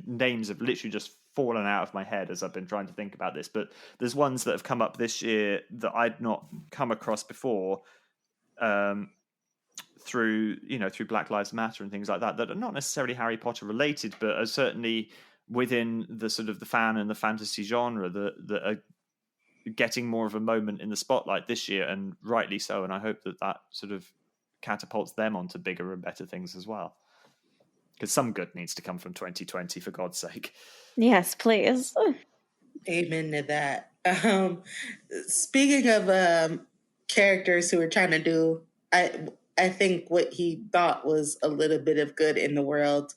S4: names have literally just fallen out of my head as I've been trying to think about this, but there's ones that have come up this year that I'd not come across before, through Black Lives Matter and things like that are not necessarily Harry Potter related, but are certainly within the sort of the fan and the fantasy genre that are getting more of a moment in the spotlight this year, and rightly so. And I hope that sort of catapults them onto bigger and better things as well. Because some good needs to come from 2020, for God's sake.
S3: Yes, please.
S2: Amen to that. Speaking of characters who are trying to do, I think what he thought was a little bit of good in the world.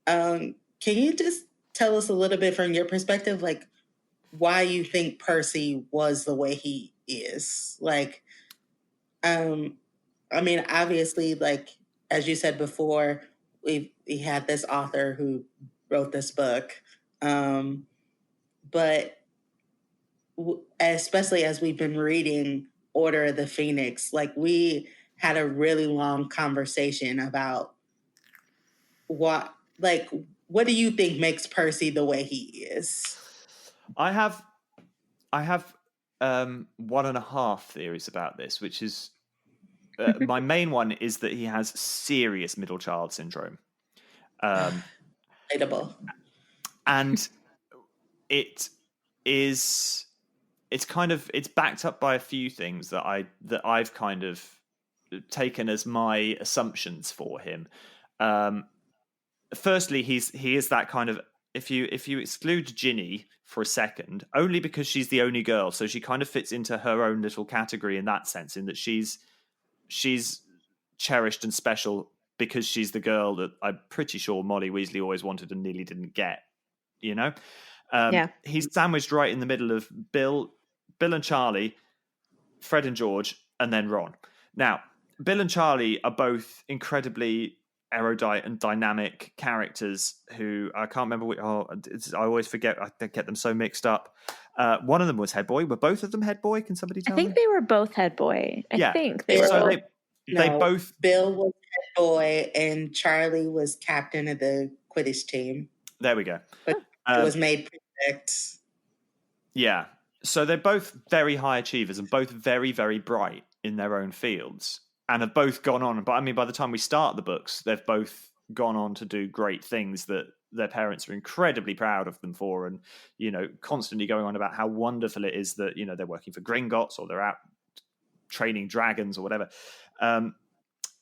S2: Can you just tell us a little bit from your perspective, like why you think Percy was the way he is? Like, I mean, obviously, like as you said before, we had this author who wrote this book, but especially as we've been reading Order of the Phoenix, like we had a really long conversation about what do you think makes Percy the way he is?
S4: I have 1.5 theories about this, which is my main one is that he has serious middle child syndrome.
S2: Relatable.
S4: And it's backed up by a few things that I've kind of taken as my assumptions for him. Firstly, he is that kind of, if you exclude Ginny for a second, only because she's the only girl, so she kind of fits into her own little category in that sense, in that she's cherished and special because she's the girl that I'm pretty sure Molly Weasley always wanted and nearly didn't get.
S3: Yeah.
S4: He's sandwiched right in the middle of Bill and Charlie, Fred and George, and then Ron. Now, Bill and Charlie are both incredibly erudite and dynamic characters who I can't remember I always forget. I get them so mixed up. One of them was head boy. Were both of them head boy? Can somebody tell me?
S3: I think they were both head boy. I think they were both.
S2: They both. Bill was head boy and Charlie was captain of the Quidditch team.
S4: There we go.
S2: But it was made perfect.
S4: Yeah. So they're both very high achievers and both very, very bright in their own fields, and have both gone on. But I mean, by the time we start the books, they've both gone on to do great things that their parents are incredibly proud of them for, and constantly going on about how wonderful it is that they're working for Gringotts or they're out training dragons or whatever. And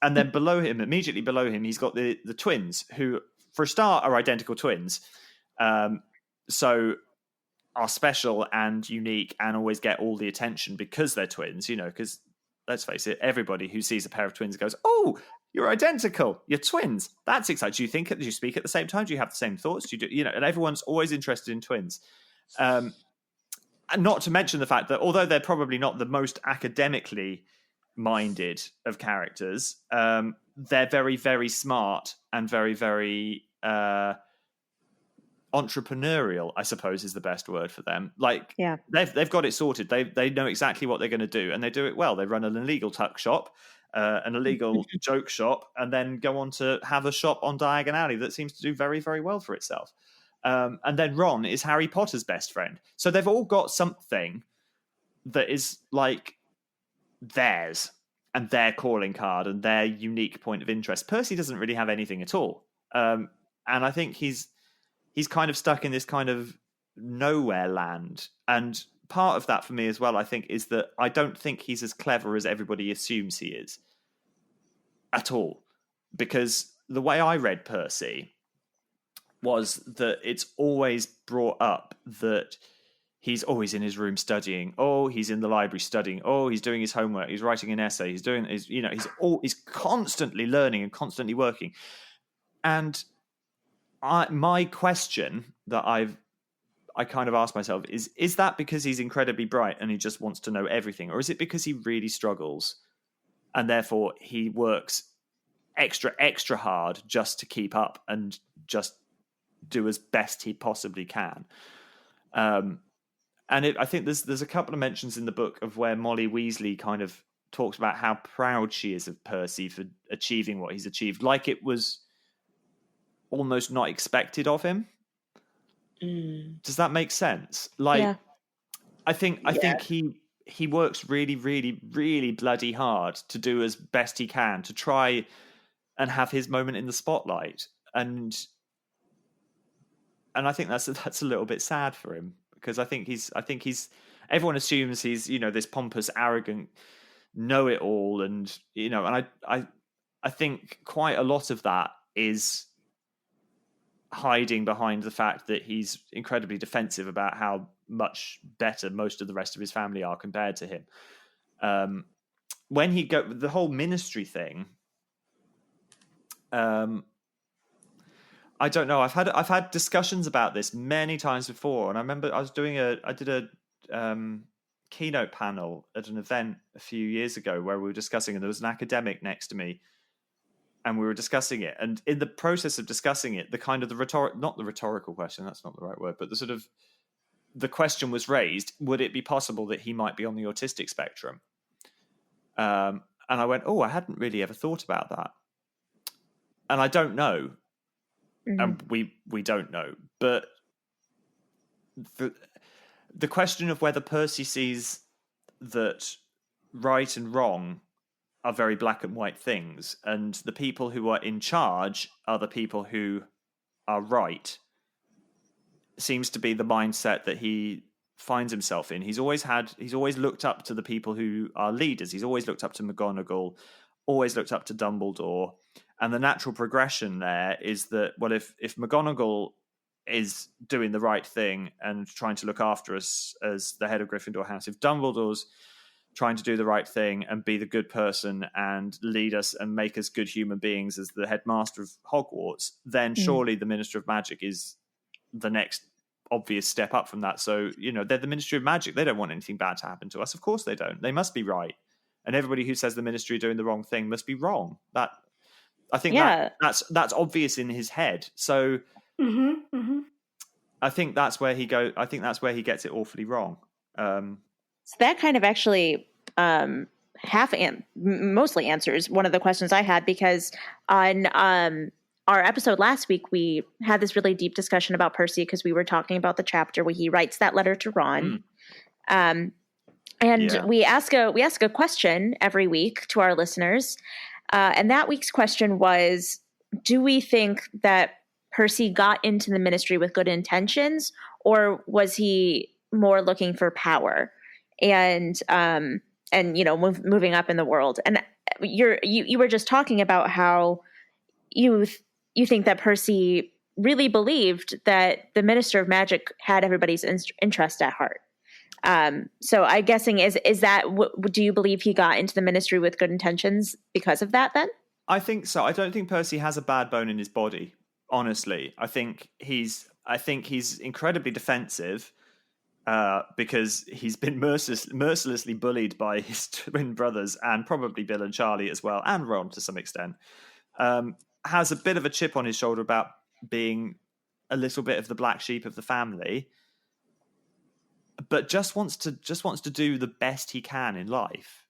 S4: then immediately below him, he's got the twins, who, for a start, are identical twins. So are special and unique and always get all the attention because they're twins, because let's face it, everybody who sees a pair of twins goes, "Oh, you're identical. You're twins. That's exciting. Do you speak at the same time? Do you have the same thoughts? Do you do, and everyone's always interested in twins. And not to mention the fact that although they're probably not the most academically minded of characters, they're very, very smart and very, very entrepreneurial, I suppose, is the best word for them. Like,
S3: yeah,
S4: they've got it sorted. They know exactly what they're going to do, and they do it well. They run an illegal tuck shop, an illegal joke shop, and then go on to have a shop on Diagon Alley that seems to do very, very well for itself. And then Ron is Harry Potter's best friend. So they've all got something that is like theirs and their calling card and their unique point of interest. Percy doesn't really have anything at all. And I think he's kind of stuck in this kind of nowhere land. And part of that for me as well, I think, is that I don't think he's as clever as everybody assumes he is at all. Because the way I read Percy was that it's always brought up that he's always in his room studying. Oh, he's in the library studying. Oh, he's doing his homework. He's writing an essay. He's doing his, he's constantly learning and constantly working. And my question that I kind of asked myself is that because he's incredibly bright and he just wants to know everything, or is it because he really struggles and therefore he works extra hard just to keep up and just do as best he possibly can? And I think there's a couple of mentions in the book of where Molly Weasley kind of talks about how proud she is of Percy for achieving what he's achieved, like it was almost not expected of him. Does that make sense? Like, yeah. I think he works really, really, really bloody hard to do as best he can to try and have his moment in the spotlight, and I think that's a little bit sad for him, because I think he's everyone assumes he's this pompous, arrogant, know-it-all, and and I think quite a lot of that is hiding behind the fact that he's incredibly defensive about how much better most of the rest of his family are compared to him. When he the whole ministry thing, I don't know. I've had discussions about this many times before, and I remember I did a keynote panel at an event a few years ago where we were discussing, and there was an academic next to me, and we were discussing it. And in the process of discussing it, the kind of not the rhetorical question, that's not the right word, but the question was raised: would it be possible that he might be on the autistic spectrum? And I went, oh, I hadn't really ever thought about that, and I don't know. And we don't know, but the question of whether Percy sees that right and wrong are very black and white things, and the people who are in charge are the people who are right, seems to be the mindset that he finds himself in. He's always looked up to the people who are leaders. He's always looked up to McGonagall, always looked up to Dumbledore. And the natural progression there is that, well, if McGonagall is doing the right thing and trying to look after us as the head of Gryffindor House, if Dumbledore's trying to do the right thing and be the good person and lead us and make us good human beings as the headmaster of Hogwarts, then surely the Minister of Magic is the next obvious step up from that. So, they're the Ministry of Magic. They don't want anything bad to happen to us. Of course they don't. They must be right. And everybody who says the Ministry are doing the wrong thing must be wrong. I think that's obvious in his head. So I think that's where he goes. I think that's where he gets it awfully wrong.
S3: So that kind of actually mostly answers one of the questions I had, because on our episode last week, we had this really deep discussion about Percy because we were talking about the chapter where he writes that letter to Ron. We ask a question every week to our listeners. And that week's question was, do we think that Percy got into the ministry with good intentions, or was he more looking for power and moving up in the world? And you were just talking about how you think that Percy really believed that the Minister of Magic had everybody's interest at heart. So I'm guessing is that, do you believe he got into the ministry with good intentions because of that then?
S4: I think so. I don't think Percy has a bad bone in his body, honestly. I think he's incredibly defensive because he's been mercilessly bullied by his twin brothers, and probably Bill and Charlie as well, and Ron to some extent. Has a bit of a chip on his shoulder about being a little bit of the black sheep of the family, but just wants to do the best he can in life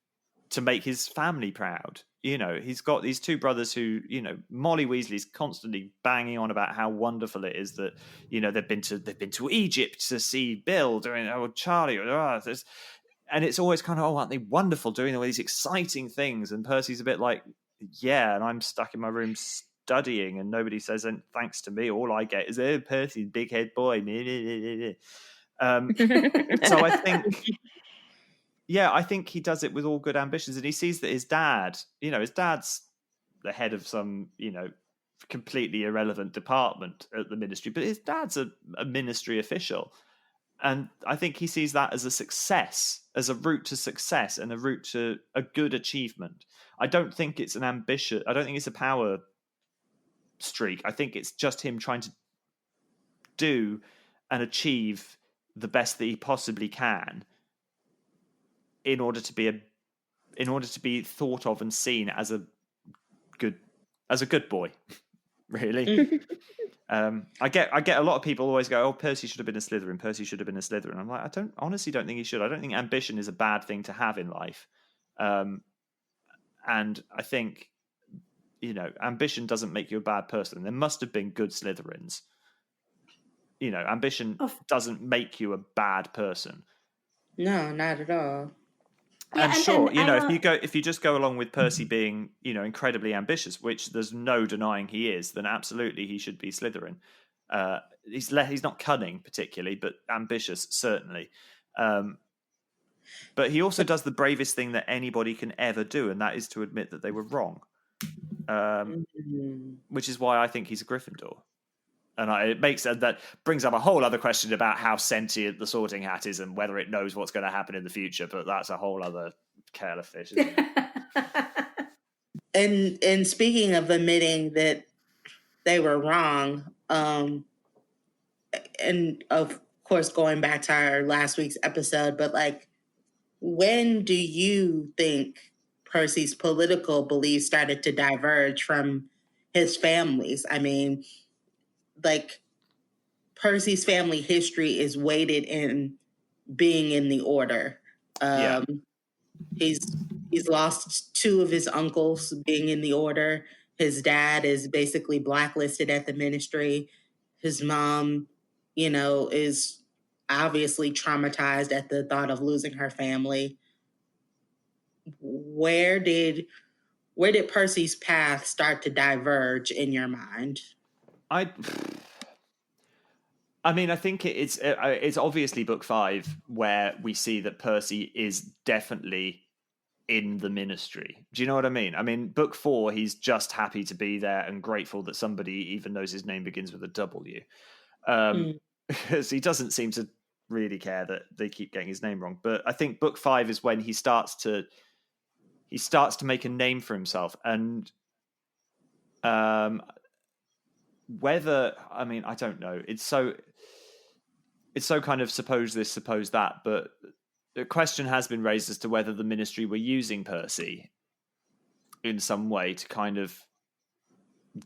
S4: to make his family proud. He's got these two brothers who, Molly Weasley's constantly banging on about how wonderful it is that, they've been to Egypt to see Bill doing, Charlie, and it's always kind of, aren't they wonderful doing all these exciting things? And Percy's a bit like, yeah, and I'm stuck in my room studying, and nobody says thanks to me. All I get is, Percy, big head boy. So I think he does it with all good ambitions, and he sees that his dad's the head of some, completely irrelevant department at the ministry, but his dad's a ministry official. And I think he sees that as a success, as a route to success and a route to a good achievement. I don't think it's an ambition. I don't think it's a power streak. I think it's just him trying to do and achieve the best that he possibly can in order to be thought of and seen as a good boy, really. I get a lot of people always go, Percy should have been a Slytherin. Percy should have been a Slytherin. I'm like, I honestly don't think he should. I don't think ambition is a bad thing to have in life. And I think, ambition doesn't make you a bad person. There must have been good Slytherins. Ambition doesn't make you a bad person.
S2: No, not at all.
S4: And if you just go along with Percy being, incredibly ambitious, which there's no denying he is, then absolutely he should be Slytherin. He's not cunning particularly, but ambitious certainly. But he also does the bravest thing that anybody can ever do, and that is to admit that they were wrong. Which is why I think he's a Gryffindor. And that brings up a whole other question about how sentient the Sorting Hat is and whether it knows what's going to happen in the future. But that's a whole other kettle of fish, isn't
S2: it? And speaking of admitting that they were wrong, and of course going back to our last week's episode, but when do you think Percy's political beliefs started to diverge from his family's? I mean, Percy's family history is weighted in being in the order. He's lost two of his uncles being in the order. His dad is basically blacklisted at the ministry. His mom, is obviously traumatized at the thought of losing her family. Where did Percy's path start to diverge in your mind?
S4: I mean, I think it's obviously book 5 where we see that Percy is definitely in the ministry. Do you know what I mean? I mean, book 4, he's just happy to be there and grateful that somebody even knows his name begins with a W. Because he doesn't seem to really care that they keep getting his name wrong. But I think book 5 is when he starts to make a name for himself. And whether, I mean, I don't know. It's so kind of suppose this, suppose that, but the question has been raised as to whether the ministry were using Percy in some way to kind of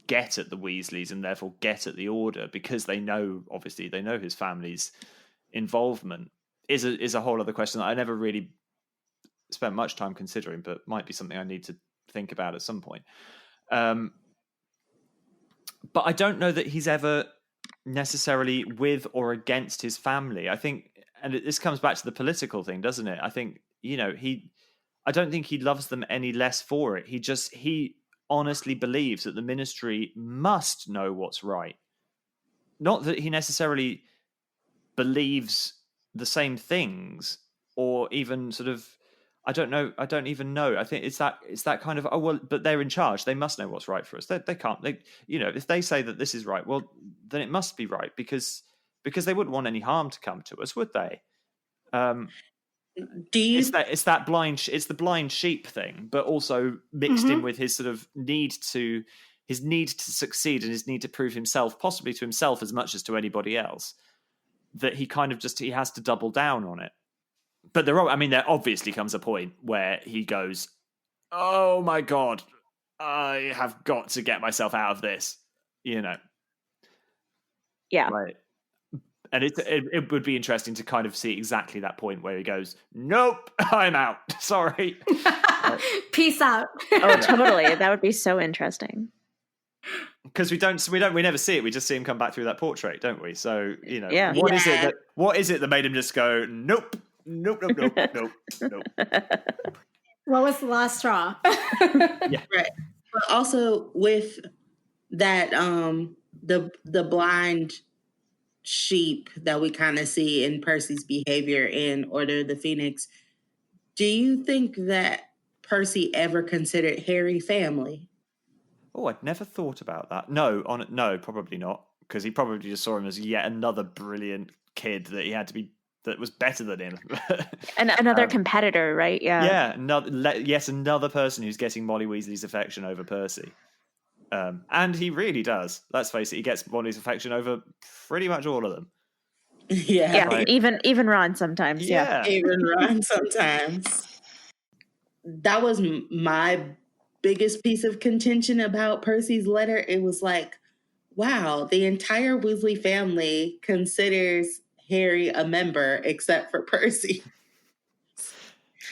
S4: get at the Weasleys and therefore get at the Order, because they know his family's involvement is a whole other question that I never really spent much time considering, but might be something I need to think about at some point. But I don't know that he's ever necessarily with or against his family. I think, and this comes back to the political thing, doesn't it? I think, I don't think he loves them any less for it. He honestly believes that the ministry must know what's right. Not that he necessarily believes the same things or even sort of, I don't even know. I think it's that kind of, but they're in charge. They must know what's right for us. They can't, if they say that this is right, well, then it must be right because they wouldn't want any harm to come to us, would they? It's the blind sheep thing, but also mixed in with his sort of need to succeed and his need to prove himself, possibly to himself as much as to anybody else, that he kind of he has to double down on it. But there obviously comes a point where he goes, oh my God, I have got to get myself out of this,
S3: Yeah.
S4: Right. And it would be interesting to kind of see exactly that point where he goes, "Nope, I'm out. Sorry,
S1: peace out."
S3: Oh, totally. That would be so interesting.
S4: Because we never see it. We just see him come back through that portrait, don't we? So
S3: Yeah.
S4: what is it that made him just go, "Nope, nope, nope, nope, nope, nope"?
S1: What was the last straw?
S2: Yeah, right. But also with that, the blind sheep that we kind of see in Percy's behavior in Order of the Phoenix. Do you think that Percy ever considered Harry family?
S4: Oh, I'd never thought about that. No, probably not, because he probably just saw him as yet another brilliant kid that was better than him.
S3: And another competitor, right? Yeah.
S4: Yeah, another person who's getting Molly Weasley's affection over Percy. And he really does. Let's face it, he gets Molly's affection over pretty much all of them.
S3: Yeah, like, even Ron sometimes. Yeah.
S2: Even Ron sometimes. That was my biggest piece of contention about Percy's letter. It was like, wow, the entire Weasley family considers Harry a member except for Percy.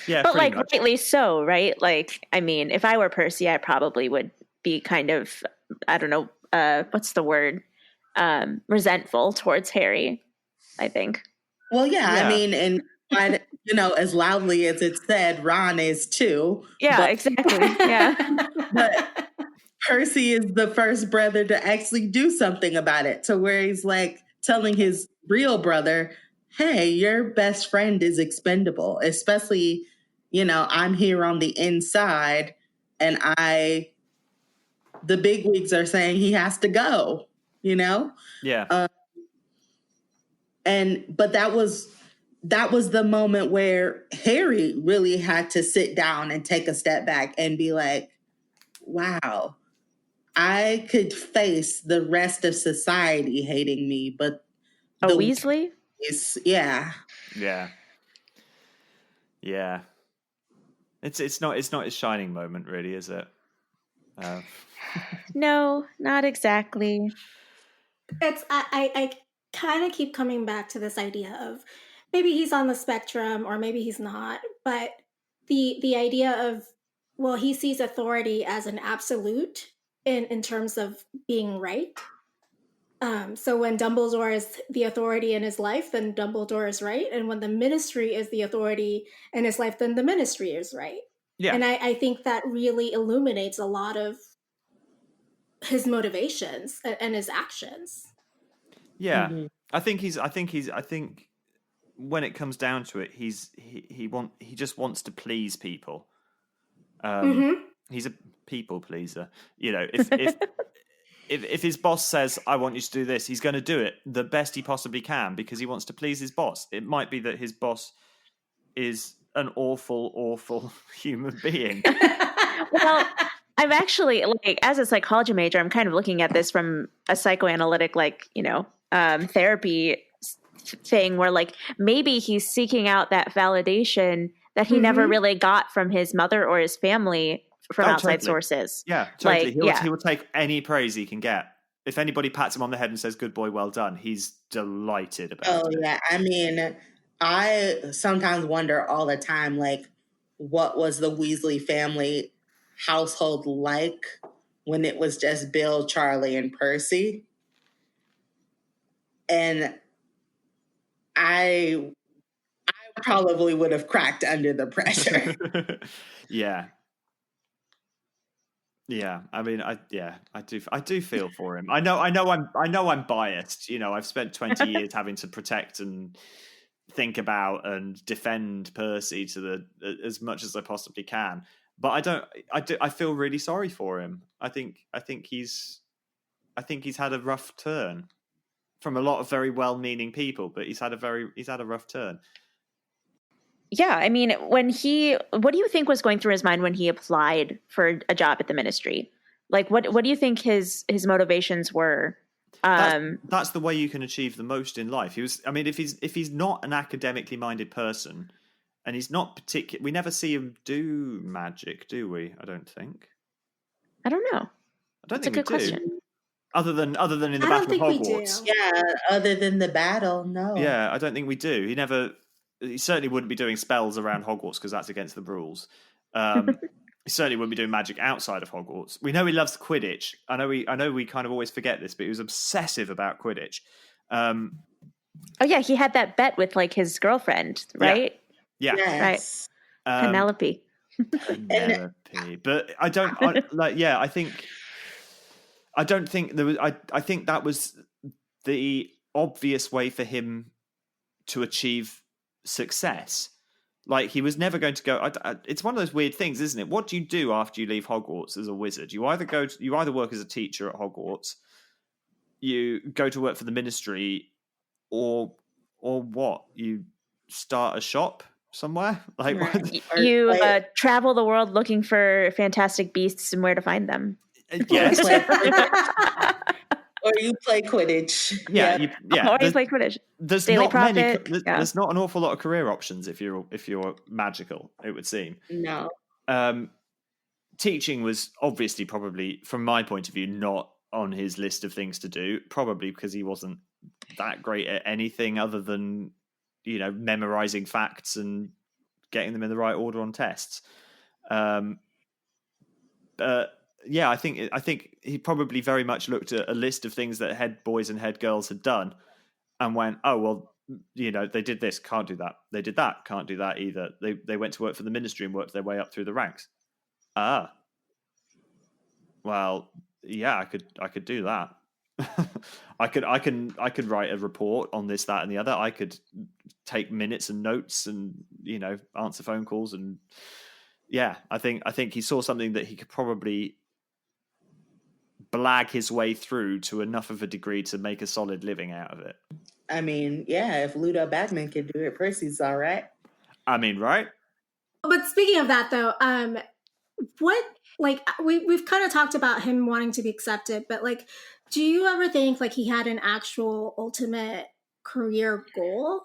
S3: Yeah, but like much. Rightly so, right? Like, I mean, if I were Percy, I probably would be kind of, I don't know, what's the word? Resentful towards Harry, I think.
S2: Well, yeah. I mean, and as loudly as it said, Ron is too.
S3: Yeah, exactly. Yeah.
S2: But Percy is the first brother to actually do something about it, to where he's like telling his real brother, hey, your best friend is expendable, especially, I'm here on the inside and the bigwigs are saying he has to go,
S4: Yeah.
S2: But that was the moment where Harry really had to sit down and take a step back and be like, wow, I could face the rest of society hating me, but
S3: Weasley?
S2: Yeah.
S4: Yeah. Yeah. It's not his shining moment, really, is it?
S3: No, not exactly.
S1: I kind of keep coming back to this idea of maybe he's on the spectrum or maybe he's not, but the idea of, well, he sees authority as an absolute in terms of being right. So when Dumbledore is the authority in his life, then Dumbledore is right. And when the Ministry is the authority in his life, then the Ministry is right. Yeah. And I think that really illuminates a lot of his motivations and his actions.
S4: Yeah. Mm-hmm. I think when it comes down to it, he just wants to please people. He's a people pleaser. If his boss says, I want you to do this, he's going to do it the best he possibly can because he wants to please his boss. It might be that his boss is an awful, awful human being.
S3: Well, I'm actually, like, as a psychology major, I'm kind of looking at this from a psychoanalytic, therapy thing where, like, maybe he's seeking out that validation that he never really got from his mother or his family from outside sources.
S4: Yeah, totally. He will take any praise he can get. If anybody pats him on the head and says, good boy, well done, he's delighted about it.
S2: Oh, yeah. I mean, I sometimes wonder all the time, like, what was the Weasley family household like when it was just Bill, Charlie, and Percy? And I probably would have cracked under the pressure.
S4: Yeah. Yeah, I mean, I do feel for him. I know I'm biased. I've spent 20 years having to protect and think about and defend Percy as much as I possibly can. But I feel really sorry for him. I think he's had a rough turn from a lot of very well-meaning people, but he's had a rough turn.
S3: Yeah, I mean, what do you think was going through his mind when he applied for a job at the Ministry? Like, what do you think his motivations were?
S4: That's the way you can achieve the most in life. If he's not an academically minded person, and he's not particular, we never see him do magic, do we? I don't think.
S3: I don't know.
S4: I don't think we do. Question. Other than in the Battle of Hogwarts.
S2: Yeah, other than the battle, no.
S4: Yeah, I don't think we do. He certainly wouldn't be doing spells around Hogwarts because that's against the rules. He certainly wouldn't be doing magic outside of Hogwarts. We know he loves Quidditch. I know we kind of always forget this, but he was obsessive about Quidditch.
S3: Oh yeah, he had that bet with like his girlfriend, right?
S2: Yeah. Yes.
S3: Right. Penelope.
S4: But I don't I don't think there was. I think that was the obvious way for him to achieve success. Like, he was never going to go. It's one of those weird things, isn't it? What do you do after you leave Hogwarts as a wizard? You either work as a teacher at Hogwarts, you go to work for the Ministry, or what? You start a shop somewhere. Like,
S3: you travel the world looking for fantastic beasts and where to find them.
S4: Yes.
S2: Or you play Quidditch.
S3: Or you play Quidditch.
S4: There's
S3: Daily
S4: not
S3: Profit.
S4: There's not an awful lot of career options if you're magical, it would seem.
S2: No.
S4: Teaching was obviously, probably from my point of view, not on his list of things to do. Probably because he wasn't that great at anything other than, memorizing facts and getting them in the right order on tests. Yeah, I think he probably very much looked at a list of things that head boys and head girls had done and went, oh, well, they did this, can't do that. They did that, can't do that either. They went to work for the Ministry and worked their way up through the ranks. Well, yeah, I could do that. I could write a report on this, that, and the other. I could take minutes and notes and, answer phone calls. And yeah, I think he saw something that he could probably blag his way through to enough of a degree to make a solid living out of it.
S2: I mean, yeah, if Ludo Bagman could do it, Percy's all right.
S4: I mean, right?
S1: But speaking of that, though, we've kind of talked about him wanting to be accepted, but like, do you ever think like he had an actual ultimate career goal?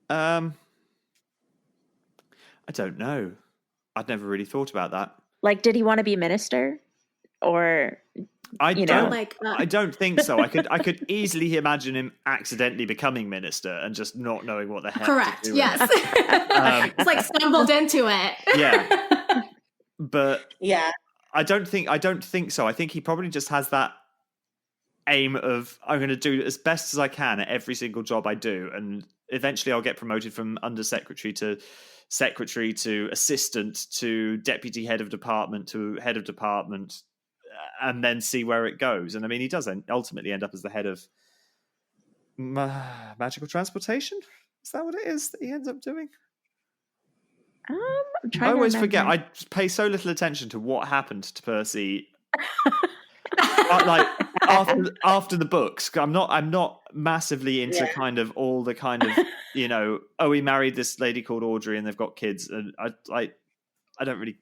S4: I don't know. I'd never really thought about that.
S3: Like, did he want to be minister, or?
S4: I don't think so. I could easily imagine him accidentally becoming minister and just not knowing what the heck.
S1: Correct.
S4: To do
S1: Yes. It's like stumbled into it.
S4: Yeah. But
S2: yeah,
S4: I don't think so. I think he probably just has that aim of, I'm going to do as best as I can at every single job I do, and eventually I'll get promoted from under secretary to assistant to deputy head of department to head of department, and then see where it goes. And I mean, he does ultimately end up as the head of magical transportation. Is that what it is that he ends up doing? I always forget. I pay so little attention to what happened to Percy. Like after the books, I'm not massively into kind of all the kind of he married this lady called Audrey and they've got kids, and I don't really,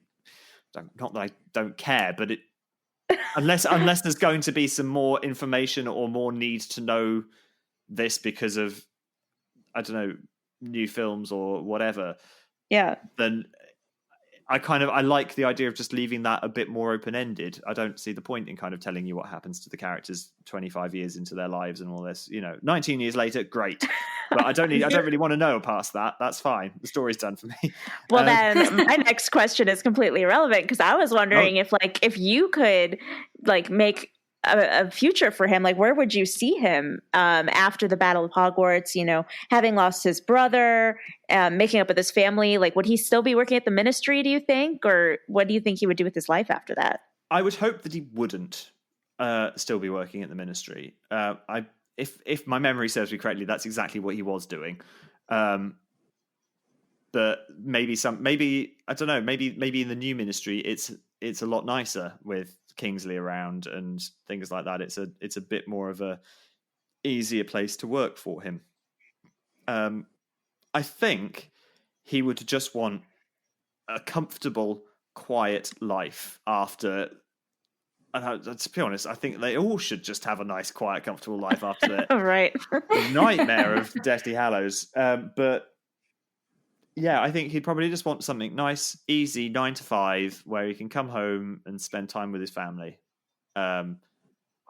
S4: not that I don't care, but it unless there's going to be some more information or more need to know this because of, I don't know, new films or whatever.
S3: Yeah.
S4: Then I like the idea of just leaving that a bit more open-ended. I don't see the point in kind of telling you what happens to the characters 25 years into their lives and all this. 19 years later, great. But I don't really want to know past that. That's fine. The story's done for me.
S3: Well, then my next question is completely irrelevant, because I was wondering if you could make a future for him, where would you see him after the Battle of Hogwarts, having lost his brother, making up with his family? Would he still be working at the Ministry, do you think? Or what do you think he would do with his life after that?
S4: I would hope that he wouldn't still be working at the Ministry. If my memory serves me correctly, that's exactly what he was doing. But maybe I don't know, maybe in the new Ministry it's a lot nicer with Kingsley around and things like that. It's a bit more of a easier place to work for him. I think he would just want a comfortable, quiet life after. And to be honest, I think they all should just have a nice, quiet, comfortable life after their
S3: right.
S4: nightmare of Deathly Hallows. But yeah, I think he'd probably just want something nice, easy, 9 to 5, where he can come home and spend time with his family.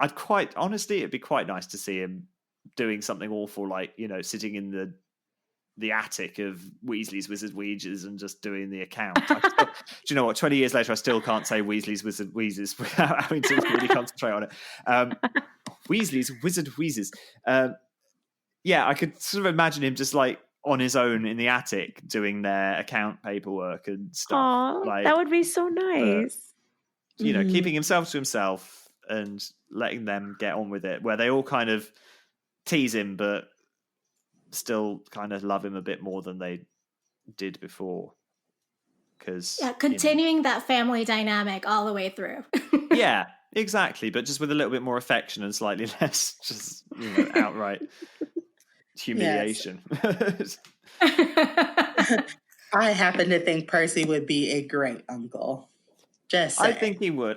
S4: it'd be quite nice to see him doing something awful, like, you know, sitting in the attic of Weasley's Wizard Weeges and just doing the account. Do you know what? 20 years later, I still can't say Weasley's Wizard Wheezes without having to really concentrate on it. Weasley's Wizard Wheezes. Yeah, I could sort of imagine him just like on his own in the attic doing their account paperwork and stuff.
S3: Aww,
S4: like,
S3: that would be so nice.
S4: You know, keeping himself to himself and letting them get on with it, where they all kind of tease him, but still kind of love him a bit more than they did before. Because
S1: continuing that family dynamic all the way through.
S4: Yeah, exactly, but just with a little bit more affection and slightly less just, you know, outright humiliation.
S2: I happen to think Percy would be a great uncle. Just saying.
S4: I think he would.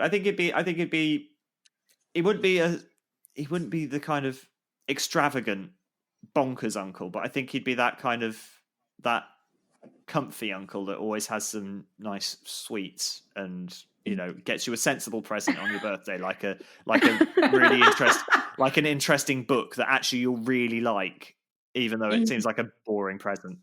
S4: He wouldn't be the kind of extravagant bonkers uncle, but I think he'd be that comfy uncle that always has some nice sweets and, you know, gets you a sensible present on your birthday, like a really an interesting book that actually you'll really like, even though it seems like a boring present.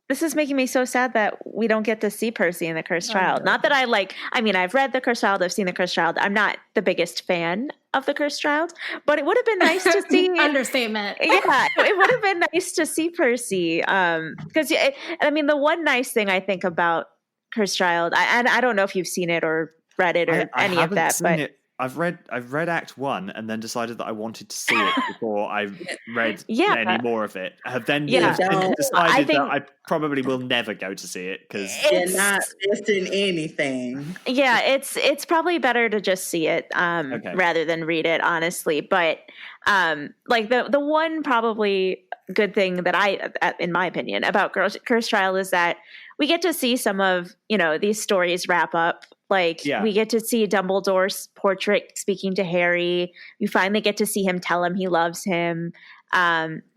S3: This is making me so sad that we don't get to see Percy in The Cursed Child. Not that I've read The Cursed Child, I've seen The Cursed Child. I'm not the biggest fan of The Cursed Child, but it would have been nice to see.
S1: Understatement.
S3: Yeah, it would have been nice to see Percy. Because, the one nice thing I think about Cursed Child, I don't know if you've seen it or read it or any of that, but
S4: I've read Act 1 and then decided that I wanted to see it before I read any more of it. I have then decided that I probably will never go to see it because
S2: you're not missing anything.
S3: Yeah, it's probably better to just see it rather than read it, honestly. But the one probably good thing that in my opinion, about Cursed Child is that we get to see some of, you know, these stories wrap up. We get to see Dumbledore's portrait speaking to Harry. We finally get to see him tell him he loves him,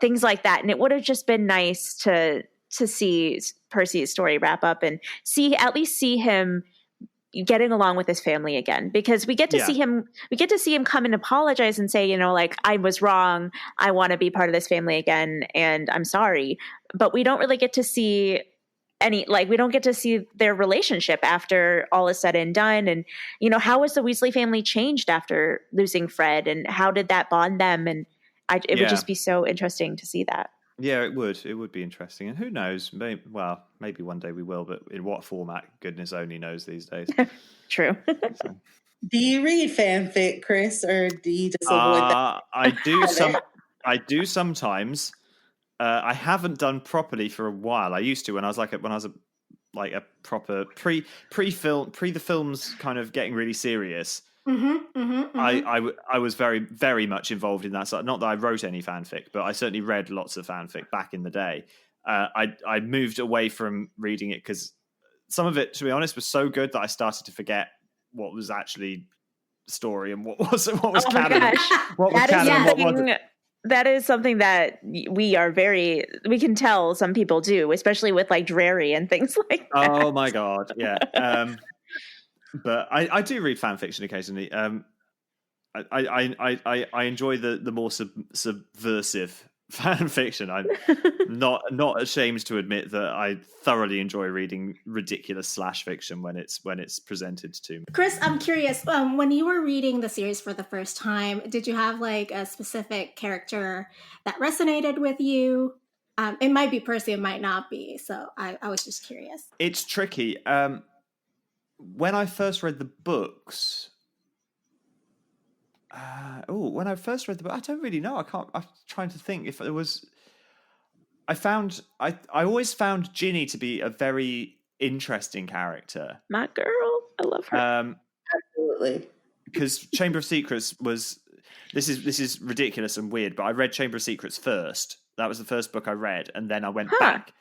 S3: things like that. And it would have just been nice to see Percy's story wrap up and at least see him getting along with his family again, because we get to see him come and apologize and say, you know, like, I was wrong. I want to be part of this family again. And I'm sorry. But we don't really get to see we don't get to see their relationship after all is said and done. And, you know, how was the Weasley family changed after losing Fred, and how did that bond them? And it would just be so interesting to see that.
S4: Yeah, it would be interesting. And who knows? Maybe one day we will, but in what format, goodness only knows these days.
S3: True.
S4: So.
S2: Do you read fanfic, Chris, or do you just avoid that?
S4: I do sometimes. I haven't done properly for a while. I used to when I was a proper pre the films kind of getting really serious. I was very, very much involved in that. So not that I wrote any fanfic, but I certainly read lots of fanfic back in the day. I moved away from reading it because some of it, to be honest, was so good that I started to forget what was actually story and what was canon. What was canon and what wasn't.
S3: That is something that we can tell some people do, especially with like Drarry and things like that.
S4: Oh my God. Yeah. But I do read fan fiction occasionally. I enjoy the more subversive fan fiction. I'm not ashamed to admit that I thoroughly enjoy reading ridiculous slash fiction when it's presented to me.
S1: Chris, I'm curious, when you were reading the series for the first time, did you have like a specific character that resonated with you? It might be Percy, it might not be. So I was just curious.
S4: It's tricky. When I first read the books, I don't really know. I'm trying to think if there was. I always found Ginny to be a very interesting character.
S3: My girl, I love her.
S2: Absolutely.
S4: Because Chamber of Secrets was. This is ridiculous and weird, but I read Chamber of Secrets first. That was the first book I read, and then I went back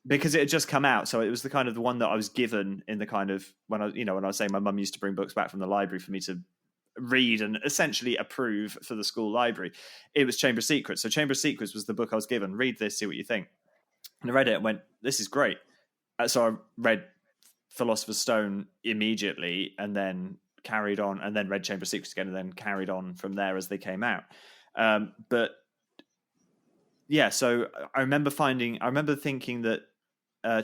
S4: because it had just come out. So it was the one that I was given in the kind of when I was saying my mum used to bring books back from the library for me to read and essentially approve for the school library. It was Chamber of Secrets. So Chamber of Secrets was the book I was given. Read this, see what you think. And I read it and went, this is great. So I read Philosopher's Stone immediately and then carried on, and then read Chamber of Secrets again, and then carried on from there as they came out. But yeah, so I remember thinking that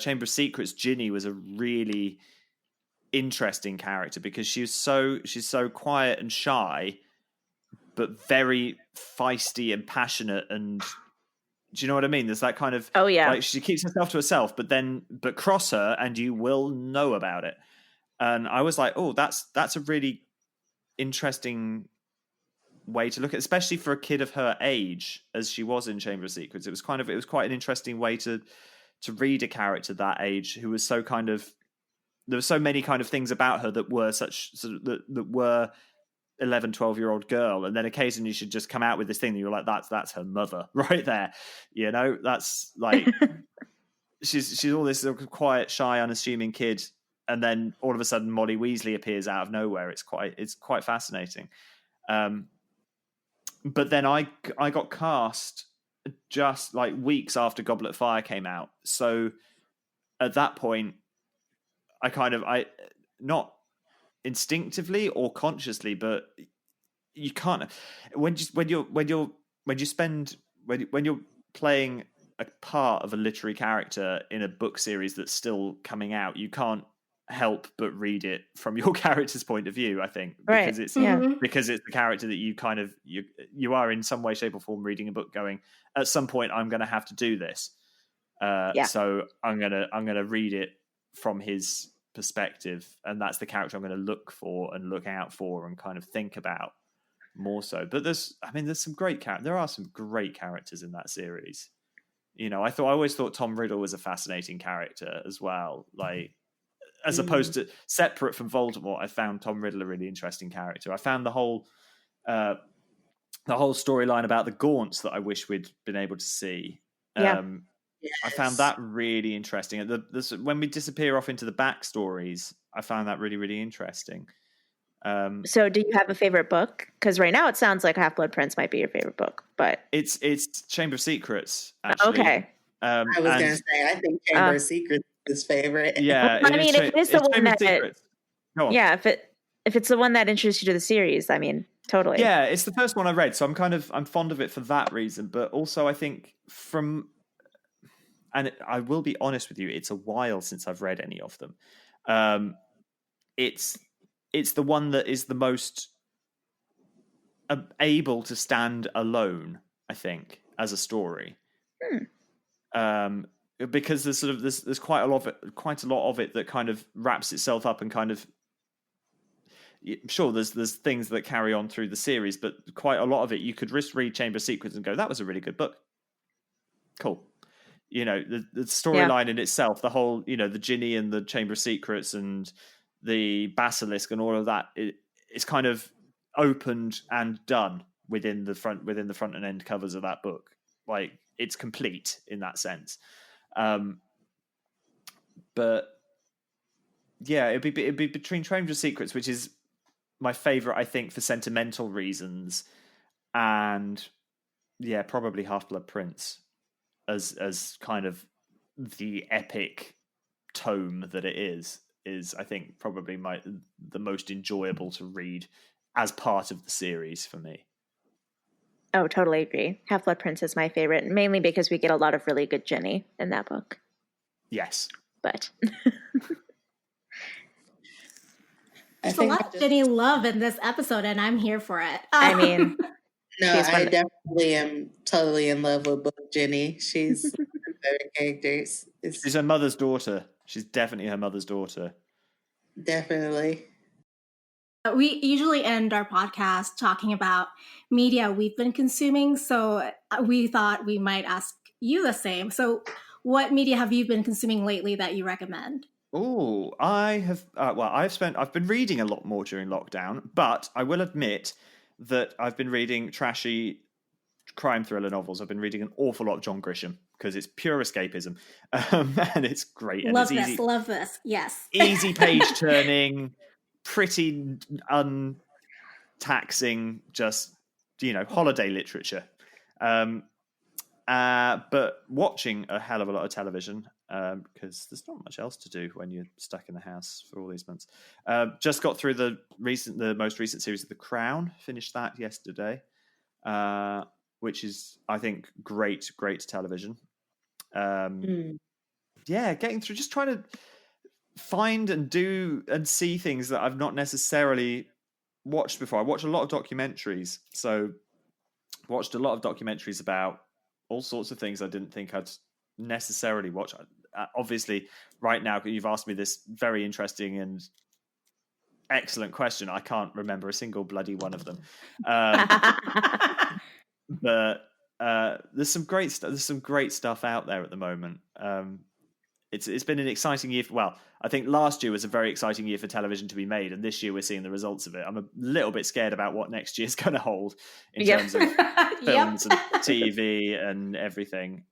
S4: Chamber of Secrets Ginny was a really interesting character because she's so quiet and shy, but very feisty and passionate. And do you know what I mean? There's that kind of like she keeps herself to herself, but cross her and you will know about it. And I was like, oh, that's a really interesting way to look at it, especially for a kid of her age as she was in Chamber of Secrets. It was quite an interesting way to read a character that age who was so kind of, there were so many kind of things about her that were that were 11, 12-year-old girl, and then occasionally she'd just come out with this thing that you're like, that's her mother right there, you know. That's like she's all this sort of quiet, shy, unassuming kid, and then all of a sudden Molly Weasley appears out of nowhere. It's quite fascinating. But then I got cast just like weeks after Goblet of Fire came out, so at that point I not instinctively or consciously, but you can't when you're playing a part of a literary character in a book series that's still coming out, you can't help but read it from your character's point of view, I think, because it's the character that you are in some way, shape or form reading a book going, at some point I'm going to have to do this, so I'm gonna read it from his perspective, and that's the character I'm going to look for and look out for and kind of think about more so. But there are some great characters in that series. You know, I always thought Tom Riddle was a fascinating character as well. Like, as opposed to separate from Voldemort, I found Tom Riddle a really interesting character. I found the whole storyline about the Gaunts that I wish we'd been able to see. Yes. I found that really interesting. When we disappear off into the backstories, I found that really, really interesting.
S3: So do you have a favorite book? Because right now it sounds like Half-Blood Prince might be your favorite book, but
S4: it's Chamber of Secrets, actually.
S3: Okay.
S2: I was going to say, I think Chamber of Secrets is his favorite.
S4: Yeah.
S3: I mean, if it is the one that... if it's the one that introduced you to the series, I mean, totally.
S4: Yeah, it's the first one I read, so I'm fond of it for that reason, but also I think and I will be honest with you, it's a while since I've read any of them. It's the one that is the most able to stand alone, I think, as a story. Because there's quite a lot of it that kind of wraps itself up and kind of, sure, there's things that carry on through the series, but quite a lot of it you could just read Chamber of Secrets and go, that was a really good book. Cool. You know, the storyline in itself, the whole, you know, the Ginny and the Chamber of Secrets and the Basilisk and all of that, it's kind of opened and done within the front and end covers of that book. Like, it's complete in that sense. But yeah, it'd be between Chamber of Secrets, which is my favorite, I think, for sentimental reasons, and yeah, probably Half-Blood Prince as kind of the epic tome that it is I think probably the most enjoyable to read as part of the series for me.
S3: Oh, totally agree. Half-Blood Prince is my favorite, mainly because we get a lot of really good Ginny in that book.
S4: Yes.
S3: But
S1: there's a lot of Ginny love in this episode, and I'm here for it.
S3: I mean,
S2: no, I definitely am totally in love with book Ginny. She's one of my favorite characters.
S4: She's her mother's daughter. She's definitely her mother's daughter.
S2: Definitely.
S1: We usually end our podcast talking about media we've been consuming, so we thought we might ask you the same. So what media have you been consuming lately that you recommend?
S4: Oh, I have. I've been reading a lot more during lockdown, but I will admit that I've been reading trashy crime thriller novels. I've been reading an awful lot of John Grisham because it's pure escapism, and it's great. And
S1: love this. Yes,
S4: easy page turning, pretty untaxing, just holiday literature. But watching a hell of a lot of television. because there's not much else to do when you're stuck in the house for all these months. Just got through the most recent series of The Crown. Finished that yesterday, which is, I think, great television. Yeah, getting through, just trying to find and do and see things that I've not necessarily watched before. I watch a lot of documentaries, so watched a lot of documentaries about all sorts of things I didn't think I'd necessarily watch. Obviously, right now, you've asked me this very interesting and excellent question. I can't remember a single bloody one of them. But there's some great stuff. There's some great stuff out there at the moment. It's been an exciting year. Well, I think last year was a very exciting year for television to be made, and this year we're seeing the results of it. I'm a little bit scared about what next year's going to hold in terms of films and TV and everything.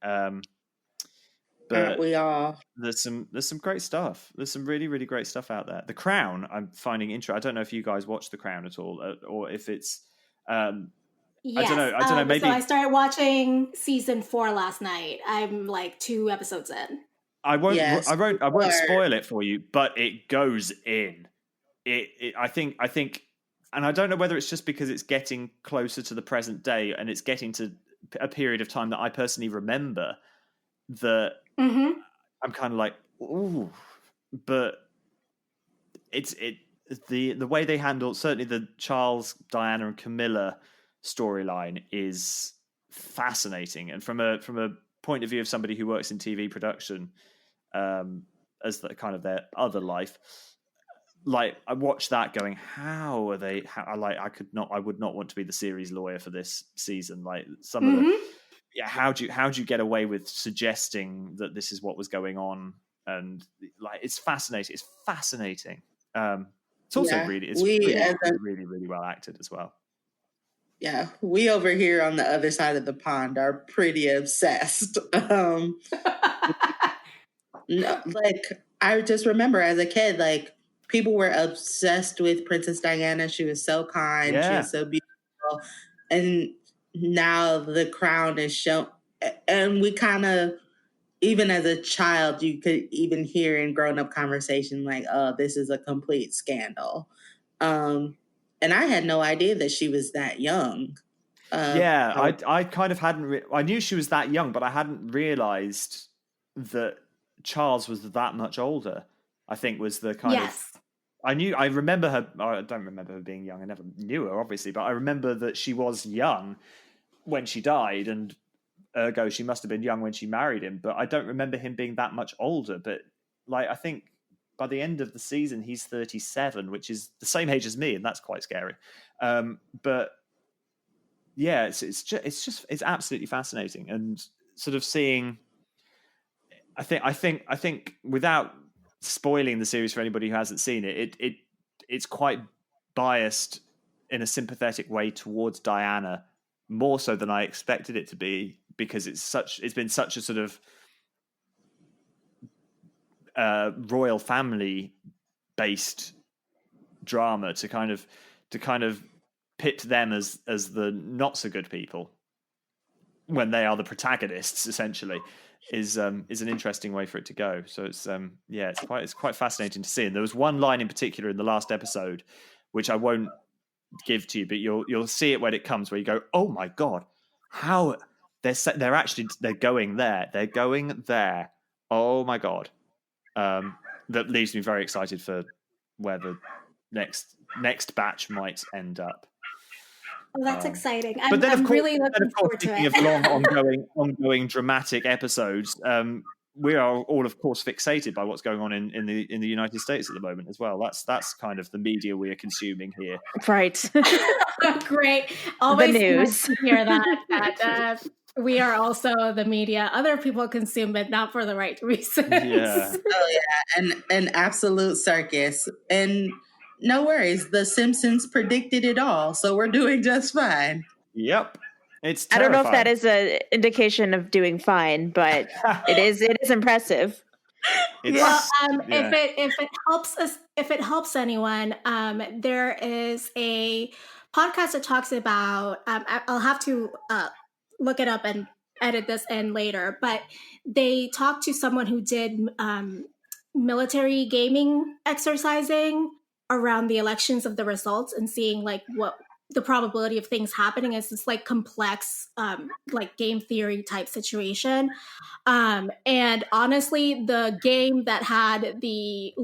S4: But
S2: we are.
S4: There's some great stuff. There's some really, really great stuff out there. The Crown, I'm finding interesting. I don't know if you guys watch The Crown at all, or if it's.
S1: Yes.
S4: I don't know. Maybe
S1: so I started watching season 4 last night. I'm like 2 episodes in.
S4: I won't spoil it for you, but it goes in. I think, and I don't know whether it's just because it's getting closer to the present day and it's getting to a period of time that I personally remember that I'm kind of like, ooh, but the way they handle certainly the Charles, Diana, and Camilla storyline is fascinating, and from a point of view of somebody who works in TV production, as the kind of their other life, like I watched that going, how are they? I would not want to be the series lawyer for this season. Like some of the, how do you get away with suggesting that this is what was going on? And like it's fascinating. It's fascinating. It's also really well acted as well.
S2: Yeah, we over here on the other side of the pond are pretty obsessed. Like I just remember as a kid, like people were obsessed with Princess Diana. She was so kind. She was so beautiful. And now The Crown is shown. And we kind of, even as a child, you could even hear in grown-up conversation, like, oh, this is a complete scandal. And I had no idea that she was that young.
S4: I kind of hadn't. I knew she was that young, but I hadn't realized that Charles was that much older. I think was the kind of. I remember her. I don't remember her being young. I never knew her, obviously, but I remember that she was young when she died, and ergo she must have been young when she married him. But I don't remember him being that much older. But like, I think by the end of the season, he's 37, which is the same age as me, and that's quite scary. But yeah, it's absolutely fascinating, and sort of seeing. I think without spoiling the series for anybody who hasn't seen it, it's quite biased in a sympathetic way towards Diana, more so than I expected it to be, because it's been such a sort of royal family based drama to kind of pit them as the not so good people when they are the protagonists, essentially, is an interesting way for it to go. So it's quite fascinating to see. And there was one line in particular in the last episode, which I won't give to you, but you'll see it when it comes, where you go, oh my god, how they're going there. They're going there. Oh my god. That leaves me very excited for where the next batch might end up.
S1: Oh, that's exciting.
S4: But then,
S1: I'm really looking forward to it.
S4: Of long, ongoing dramatic episodes, we are all, of course, fixated by what's going on in the United States at the moment as well. That's kind of the media we are consuming here.
S3: Right.
S1: Great. Always
S3: the news.
S1: Nice to hear that we are also the media. Other people consume it not for the right reasons.
S2: Yeah. Oh yeah, an absolute circus. And no worries, The Simpsons predicted it all, so we're doing just fine.
S4: Yep. It's
S3: terrifying. I don't know if that is an indication of doing fine, but it is impressive.
S1: If it helps anyone, there is a podcast that talks about. I'll have to look it up and edit this in later, but they talked to someone who did military gaming exercising around the elections of the results and seeing like what the probability of things happening is this like complex like game theory type situation. And honestly, the game that had the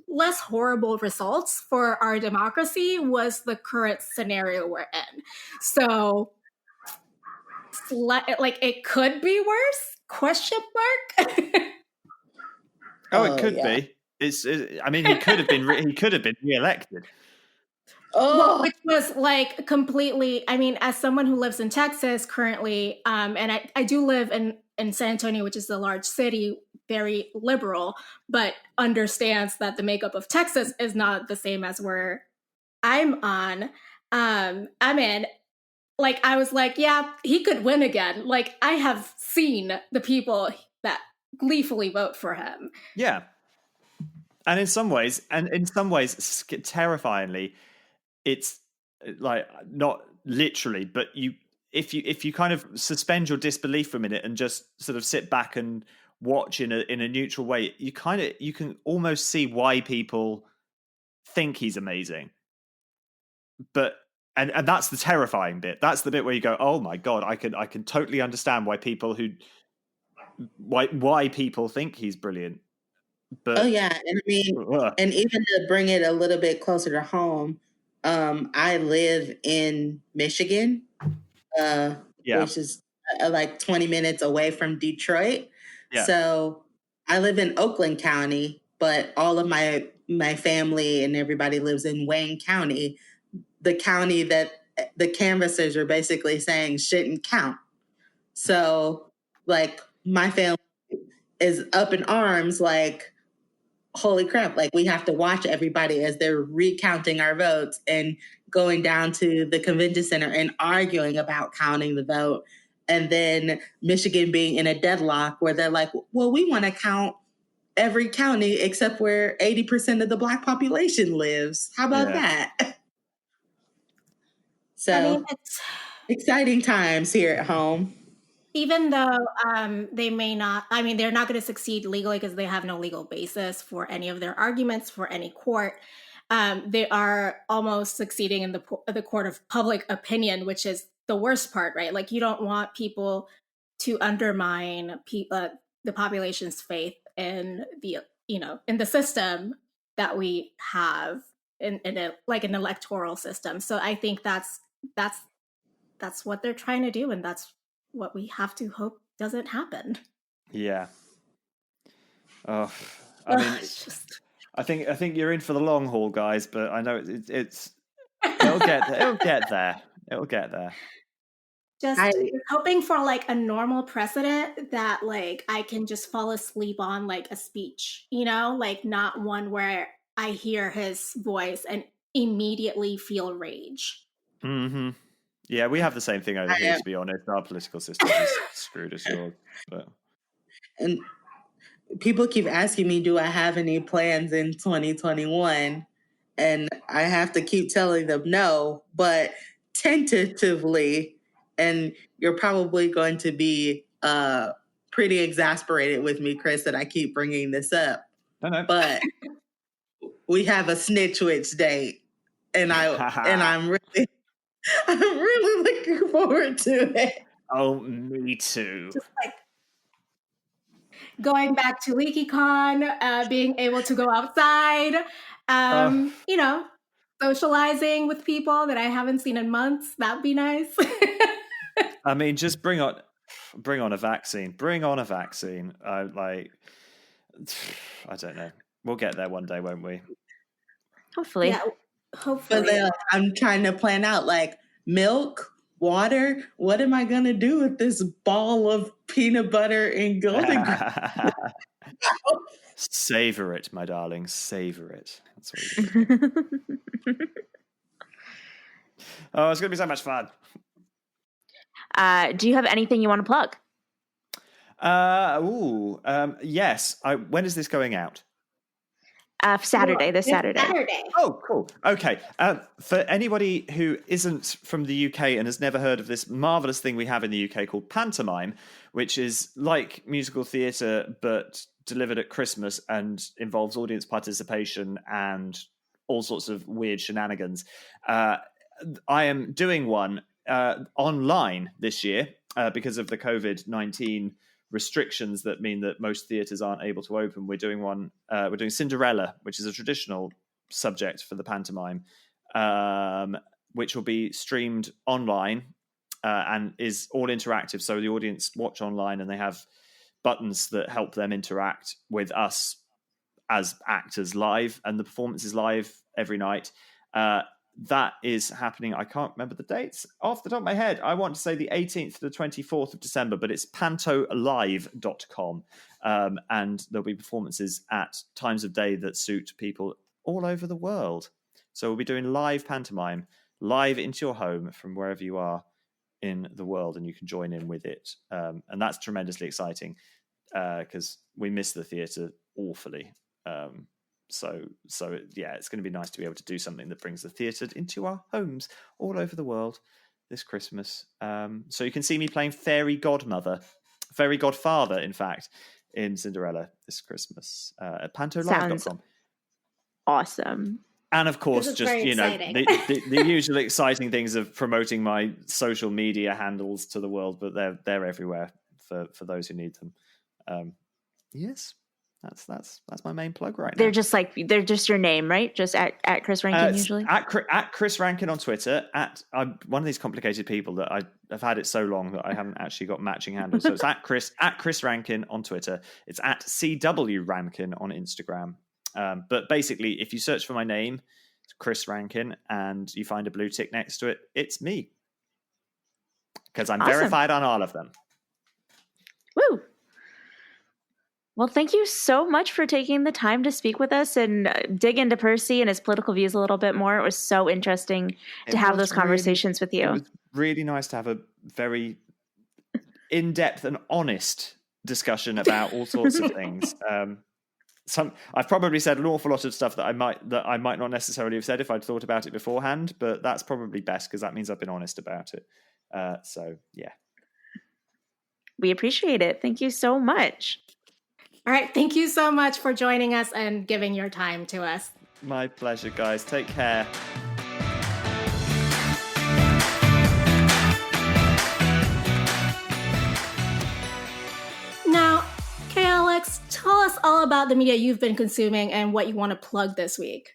S1: less horrible results for our democracy was the current scenario we're in. So like it could be worse? Question mark.
S4: It could be. I mean, he could have been re-elected.
S1: Well, which was like completely, I mean, as someone who lives in Texas currently, and I do live in San Antonio, which is a large city, very liberal, but understands that the makeup of Texas is not the same as where I'm on. I'm in. Like, I was like, yeah, he could win again. Like, I have seen the people that gleefully vote for him.
S4: Yeah. And in some ways, terrifyingly, it's like not literally, but if you kind of suspend your disbelief for a minute and just sort of sit back and watch in a neutral way, you can almost see why people think he's amazing. But and that's the terrifying bit. That's the bit where you go, oh my God, I can totally understand why people think he's brilliant. But
S2: and I mean, and even to bring it a little bit closer to home, I live in Michigan, which is like 20 minutes away from Detroit. Yeah. So I live in Oakland County, but all of my family and everybody lives in Wayne County, the county that the canvassers are basically saying shouldn't count. So like my family is up in arms, like, holy crap, like we have to watch everybody as they're recounting our votes and going down to the convention center and arguing about counting the vote. And then Michigan being in a deadlock where they're like, well, we want to count every county except where 80% of the Black population lives. How about that? So, I mean, it's exciting times here at home.
S1: Even though they may not, I mean, they're not going to succeed legally because they have no legal basis for any of their arguments for any court. They are almost succeeding in the court of public opinion, which is the worst part, right? Like, you don't want people to undermine the population's faith in in the system that we have in like an electoral system. So I think that's what they're trying to do, and that's what we have to hope doesn't happen.
S4: Yeah. Oh, I mean, I think you're in for the long haul, guys. But I know it's it'll get there. It'll get there.
S1: Just hoping for like a normal precedent that like I can just fall asleep on, like a speech, like not one where I hear his voice and immediately feel rage.
S4: Mm-hmm. Yeah, we have the same thing over here, to be honest. Our political system is screwed as yours. But...
S2: And people keep asking me, do I have any plans in 2021? And I have to keep telling them no, but tentatively, and you're probably going to be pretty exasperated with me, Chris, that I keep bringing this up.
S4: No.
S2: But we have a Snitch Witch date, and I'm really looking forward to it.
S4: Oh, me too.
S1: Just like going back to LeakyCon, being able to go outside, socializing with people that I haven't seen in months. That'd be nice.
S4: I mean, just bring on a vaccine. Bring on a vaccine. I don't know. We'll get there one day, won't we?
S3: Hopefully.
S1: Yeah. Hopefully.
S2: But I'm trying to plan out like milk, water. What am I going to do with this ball of peanut butter and golden?
S4: Savor it, my darling. Savor it. That's what you do. Oh, it's going to be so much fun.
S3: Do you have anything you want to plug?
S4: Yes. When is this going out?
S3: Saturday, this Saturday.
S4: Oh, cool. Okay. For anybody who isn't from the UK and has never heard of this marvelous thing we have in the UK called pantomime, which is like musical theatre but delivered at Christmas and involves audience participation and all sorts of weird shenanigans. I am doing one online this year because of the COVID-19 restrictions that mean that most theatres aren't able to open. We're doing one. We're doing Cinderella, which is a traditional subject for the pantomime, which will be streamed online and is all interactive. So the audience watch online and they have buttons that help them interact with us as actors live, and the performance is live every night. That is happening. I can't remember the dates off the top of my head. I want to say the 18th to the 24th of December, but it's pantolive.com. And there'll be performances at times of day that suit people all over the world. So we'll be doing live pantomime, live into your home from wherever you are in the world, and you can join in with it. And that's tremendously exciting because we miss the theatre awfully. So yeah, it's going to be nice to be able to do something that brings the theatre into our homes all over the world this Christmas. So you can see me playing fairy godfather, in fact, in Cinderella this Christmas at pantolive.com.
S3: Awesome.
S4: And of course, just, you know, the usual exciting things of promoting my social media handles to the world, but they're everywhere for those who need them. Yes. That's my main plug right now.
S3: They're just your name, right? Just at Chris Rankin usually?
S4: At Chris Rankin on Twitter. I'm one of these complicated people that I've had it so long that I haven't actually got matching handles. So it's at Chris Rankin on Twitter. It's at CW Rankin on Instagram. But basically, if you search for my name, it's Chris Rankin, and you find a blue tick next to it, it's me. Because I'm verified on all of them.
S3: Woo! Well, thank you so much for taking the time to speak with us and dig into Percy and his political views a little bit more. It was so interesting to have those conversations with you.
S4: It was really nice to have a very in-depth and honest discussion about all sorts of things. I've probably said an awful lot of stuff that I might not necessarily have said if I'd thought about it beforehand, but that's probably best because that means I've been honest about it. So, yeah.
S3: We appreciate it. Thank you so much.
S1: All right. Thank you so much for joining us and giving your time to us.
S4: My pleasure, guys. Take care.
S1: Now, KLX, tell us all about the media you've been consuming and what you want to plug this week.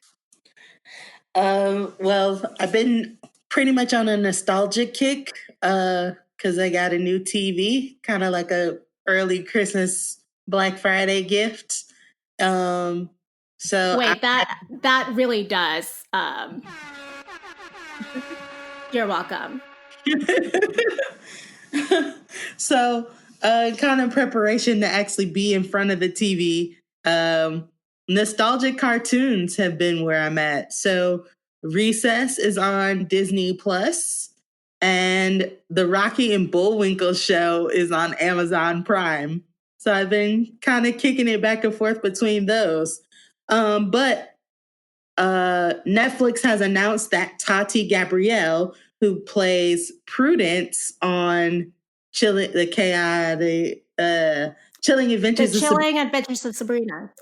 S2: Well, I've been pretty much on a nostalgic kick because I got a new TV, kind of like a early Christmas Black Friday gift. So
S1: wait, that really does. You're welcome.
S2: So, kind of preparation to actually be in front of the TV. Nostalgic cartoons have been where I'm at. So, Recess is on Disney Plus, and the Rocky and Bullwinkle show is on Amazon Prime. So I've been kind of kicking it back and forth between those. But Netflix has announced that Tati Gabrielle, who plays Prudence on Chilling Adventures
S1: of Sabrina.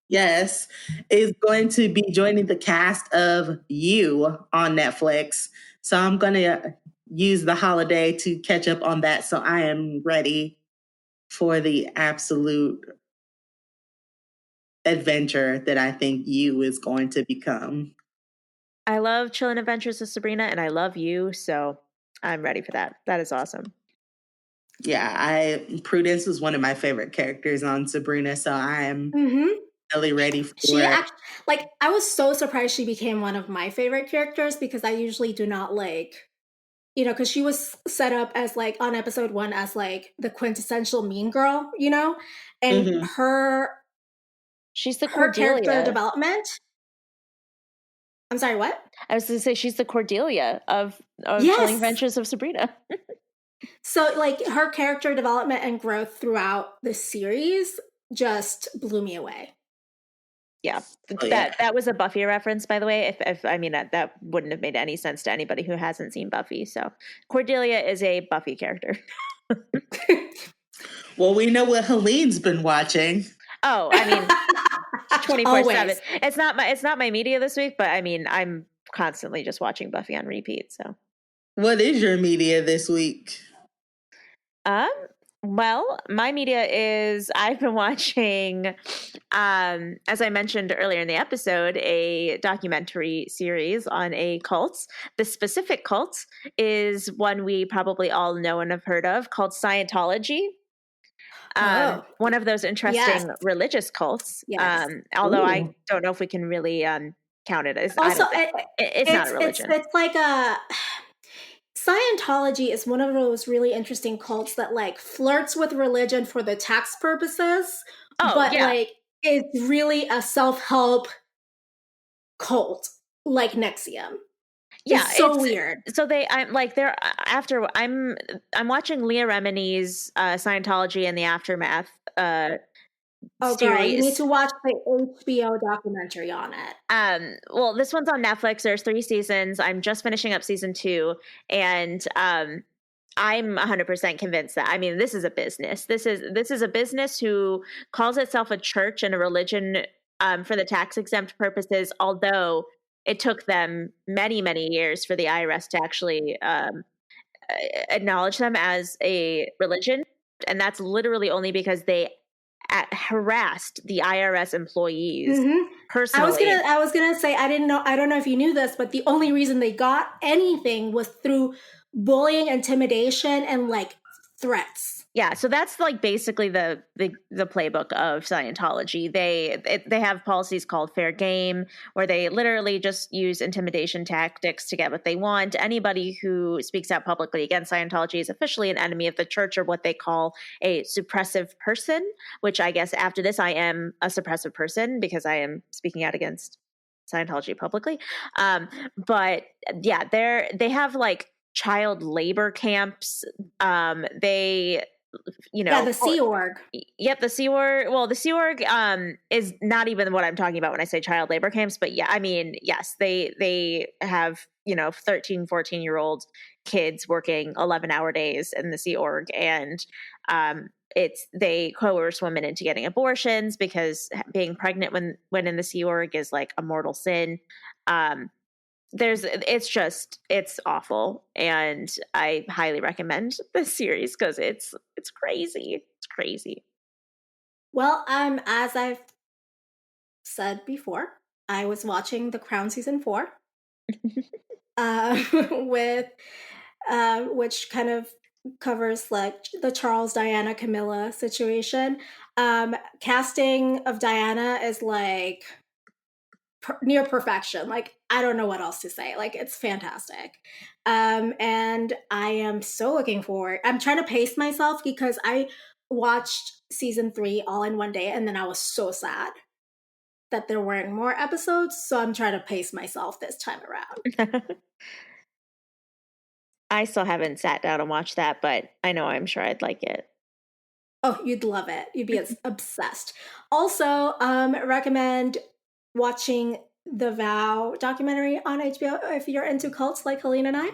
S2: Yes, is going to be joining the cast of You on Netflix. So I'm going to use the holiday to catch up on that. So I am ready for the absolute adventure that I think You is going to become.
S3: I love Chilling Adventures of Sabrina, and I love You, so I'm ready for that. That is awesome.
S2: Yeah, Prudence was one of my favorite characters on Sabrina, so I am really ready for it.
S1: I was so surprised she became one of my favorite characters because I usually do not because she was set up as on episode 1 as the quintessential mean girl, and
S3: she's the
S1: Cordelia. Character development. I'm sorry, what?
S3: I was going to say she's the Cordelia of Chilling Adventures of Sabrina.
S1: So her character development and growth throughout the series just blew me away.
S3: Yeah, that was a Buffy reference, by the way. If I mean that wouldn't have made any sense to anybody who hasn't seen Buffy. So Cordelia is a Buffy character.
S2: Well, we know what Helene's been watching.
S3: Oh, I mean, 24/7. It's not my media this week, but I mean, I'm constantly just watching Buffy on repeat. So,
S2: what is your media this week?
S3: Well, my media is I've been watching, as I mentioned earlier in the episode, a documentary series on a cult. The specific cult is one we probably all know and have heard of, called Scientology. One of those interesting religious cults.
S1: Yes.
S3: Although I don't know if we can really count it as. Also, it's not a religion.
S1: It's like a. Scientology is one of those really interesting cults that like flirts with religion for the tax purposes, but like is really a self-help cult like NXIVM.
S3: Yeah,
S1: it's weird.
S3: So I'm watching Leah Remini's Scientology and the Aftermath series.
S1: You need to watch the HBO documentary on it.
S3: Well, this one's on Netflix. There's 3 seasons. I'm just finishing up season 2, and I'm 100% convinced that, I mean, this is a business. This is a business who calls itself a church and a religion for the tax exempt purposes, although it took them many, many years for the IRS to actually acknowledge them as a religion. And that's literally only because they harassed the IRS employees personally.
S1: I was gonna say, I don't know if you knew this, but the only reason they got anything was through bullying, intimidation, and like threats.
S3: Yeah, so that's like basically the playbook of Scientology. They have policies called fair game, where they literally just use intimidation tactics to get what they want. Anybody who speaks out publicly against Scientology is officially an enemy of the church, or what they call a suppressive person, which I guess after this I am a suppressive person because I am speaking out against Scientology publicly. But yeah, they have like child labor camps.
S1: The Sea Org.
S3: Yep, the Sea Org. Well, the Sea Org is not even what I'm talking about when I say child labor camps. But yeah, I mean, yes, they have 13, 14-year-old kids working 11-hour days in the Sea Org, and they coerce women into getting abortions because being pregnant when in the Sea Org is like a mortal sin. It's awful, and I highly recommend this series because it's crazy. It's crazy.
S1: Well, as I've said before, I was watching The Crown season 4, with which kind of covers like the Charles, Diana, Camilla situation. Casting of Diana is like near perfection. Like, I don't know what else to say. Like, it's fantastic. And I am so looking forward. I'm trying to pace myself because I watched season 3 all in one day, and then I was so sad that there weren't more episodes. So I'm trying to pace myself this time around.
S3: I still haven't sat down and watched that, but I know I'm sure I'd like it.
S1: Oh, you'd love it. You'd be obsessed. Also, recommend watching the Vow documentary on HBO if you're into cults like Helene and I,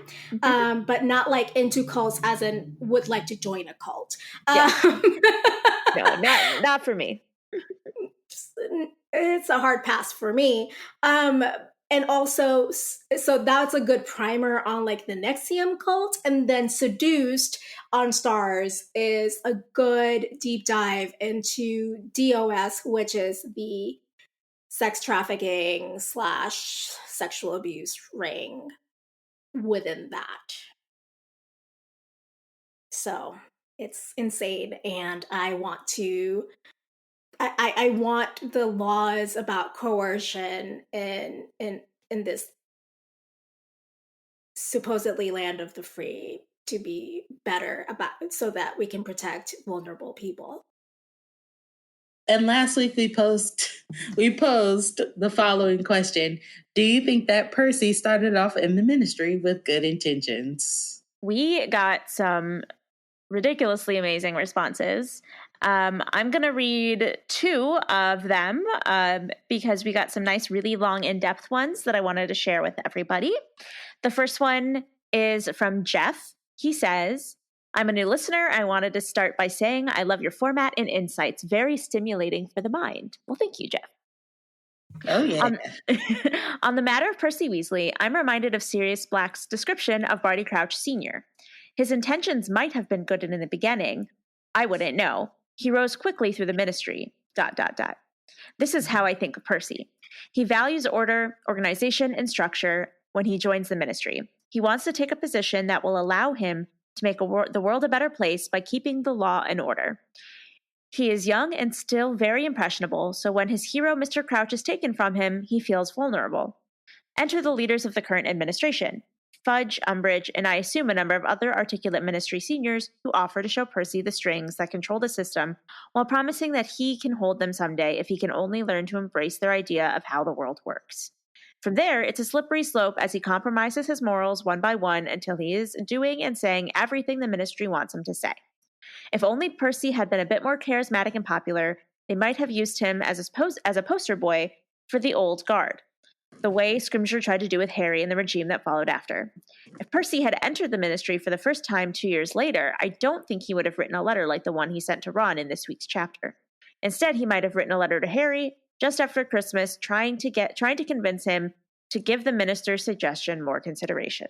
S1: but not like into cults as in would like to join a cult.
S3: No, not for me.
S1: It's a hard pass for me. And also, so that's a good primer on like the NXIVM cult, and then Seduced on Starz is a good deep dive into DOS, which is the sex trafficking / sexual abuse ring within that. So it's insane, and I want the laws about coercion in this supposedly land of the free to be better so that we can protect vulnerable people.
S2: And last week we posed the following question. Do you think that Percy started off in the ministry with good intentions?
S3: We got some ridiculously amazing responses. I'm going to read 2 of them because we got some nice, really long, in-depth ones that I wanted to share with everybody. The first one is from Jeff. He says, I'm a new listener. I wanted to start by saying I love your format and insights. Very stimulating for the mind. Well, thank you, Jeff.
S2: Oh, yeah.
S3: On the matter of Percy Weasley, I'm reminded of Sirius Black's description of Barty Crouch Sr. His intentions might have been good in the beginning. I wouldn't know. He rose quickly through the ministry, ... This is how I think of Percy. He values order, organization, and structure when he joins the ministry. He wants to take a position that will allow him to make the world a better place by keeping the law in order. He is young and still very impressionable, so when his hero, Mr. Crouch, is taken from him, he feels vulnerable. Enter the leaders of the current administration. Fudge, Umbridge, and I assume a number of other articulate ministry seniors who offer to show Percy the strings that control the system while promising that he can hold them someday if he can only learn to embrace their idea of how the world works. From there, it's a slippery slope as he compromises his morals one by one until he is doing and saying everything the ministry wants him to say. If only Percy had been a bit more charismatic and popular, they might have used him as a poster boy for the old guard, the way Scrimgeour tried to do with Harry and the regime that followed after. If Percy had entered the ministry for the first time 2 years later, I don't think he would have written a letter like the one he sent to Ron in this week's chapter. Instead, he might have written a letter to Harry just after Christmas, trying to convince him to give the minister's suggestion more consideration.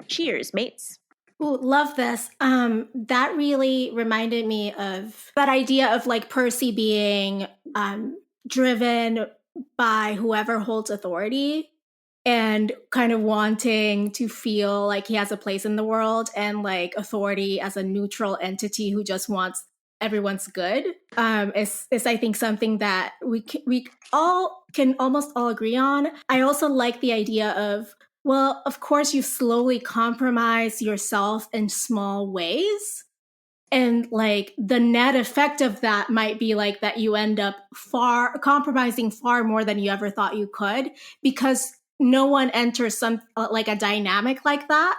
S3: Cheers, mates.
S1: Ooh, love this. That really reminded me of that idea of like Percy being driven by whoever holds authority and kind of wanting to feel like he has a place in the world, and like authority as a neutral entity who just wants everyone's good is I think something that we all can almost all agree on. I also like the idea of, well, of course you slowly compromise yourself in small ways. And like the net effect of that might be like that you end up compromising far more than you ever thought you could, because no one enters some like a dynamic like that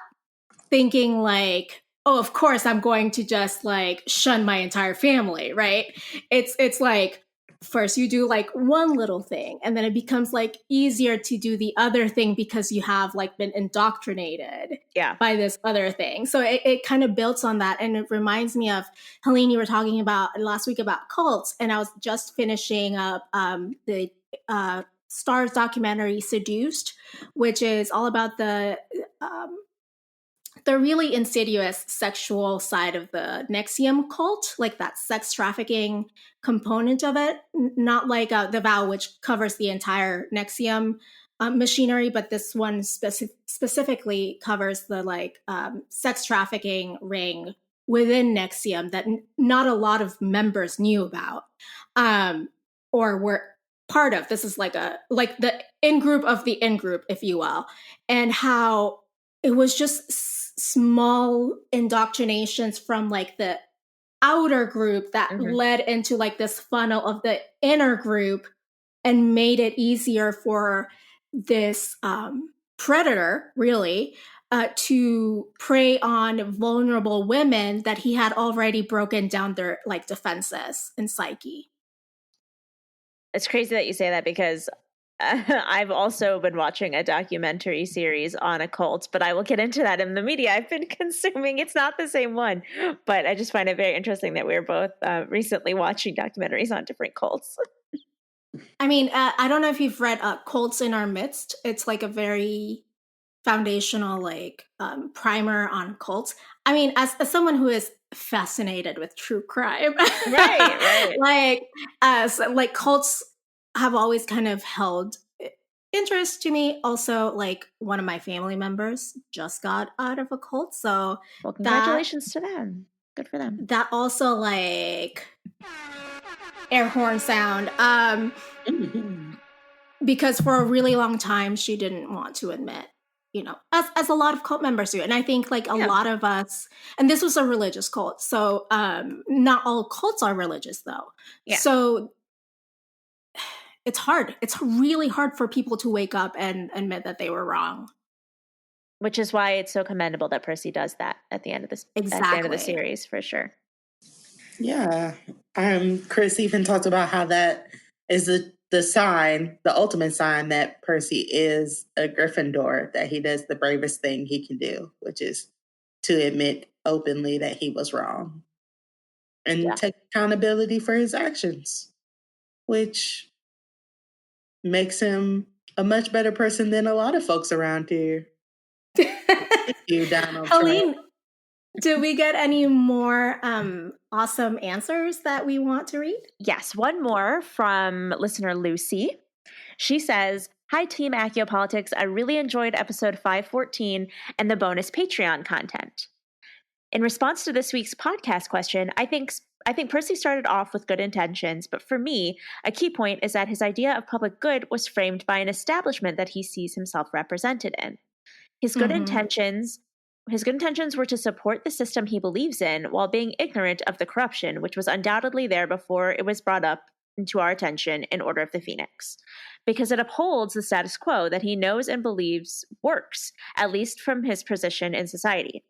S1: thinking like, oh, of course I'm going to just like shun my entire family, right? It's like first you do like one little thing and then it becomes like easier to do the other thing because you have like been indoctrinated by this other thing. So it kind of builds on that. And it reminds me of, Helene, you were talking about last week about cults, and I was just finishing up the Starz documentary Seduced, which is all about the really insidious sexual side of the NXIVM cult, like that sex trafficking component of it, not like The Vow, which covers the entire NXIVM machinery, but this one specifically covers the like sex trafficking ring within NXIVM that not a lot of members knew about or were part of. This is like the in-group of the in-group, if you will, and how it was just small indoctrinations from like the outer group that led into like this funnel of the inner group and made it easier for this predator really to prey on vulnerable women that he had already broken down their like defenses and psyche.
S3: It's crazy that you say that, because I've also been watching a documentary series on a cult, but I will get into that in the media I've been consuming. It's not the same one, but I just find it very interesting that we're both recently watching documentaries on different cults.
S1: I mean, I don't know if you've read Cults in Our Midst. It's like a very foundational like primer on cults. I mean, as someone who is fascinated with true crime,
S3: right.
S1: like cults have always kind of held interest to me. Also, like one of my family members just got out of a cult, so
S3: well, congratulations to them. Good for them.
S1: That also like air horn sound. Because for a really long time she didn't want to admit, you know, as a lot of cult members do. And I think like a lot of us, and this was a religious cult, so not all cults are religious though. So it's hard. It's really hard for people to wake up and admit that they were wrong.
S3: Which is why it's so commendable that Percy does that at the end of this, at the end of the series, for sure.
S2: Yeah. Chris even talked about how that is the sign, the ultimate sign that Percy is a Gryffindor, that he does the bravest thing he can do, which is to admit openly that he was wrong and take accountability for his actions, which makes him a much better person than a lot of folks around here. Thank you, Donald
S1: Helene,
S2: Trump.
S1: do we get any more awesome answers that we want to read?
S3: Yes, one more from listener Lucy. She says, "Hi, Team Accupolitics. I really enjoyed episode 514 and the bonus Patreon content. In response to this week's podcast question, I think Percy started off with good intentions, but for me, a key point is that his idea of public good was framed by an establishment that he sees himself represented in. His good intentions were to support the system he believes in while being ignorant of the corruption, which was undoubtedly there before it was brought up into our attention in Order of the Phoenix, because it upholds the status quo that he knows and believes works, at least from his position in society.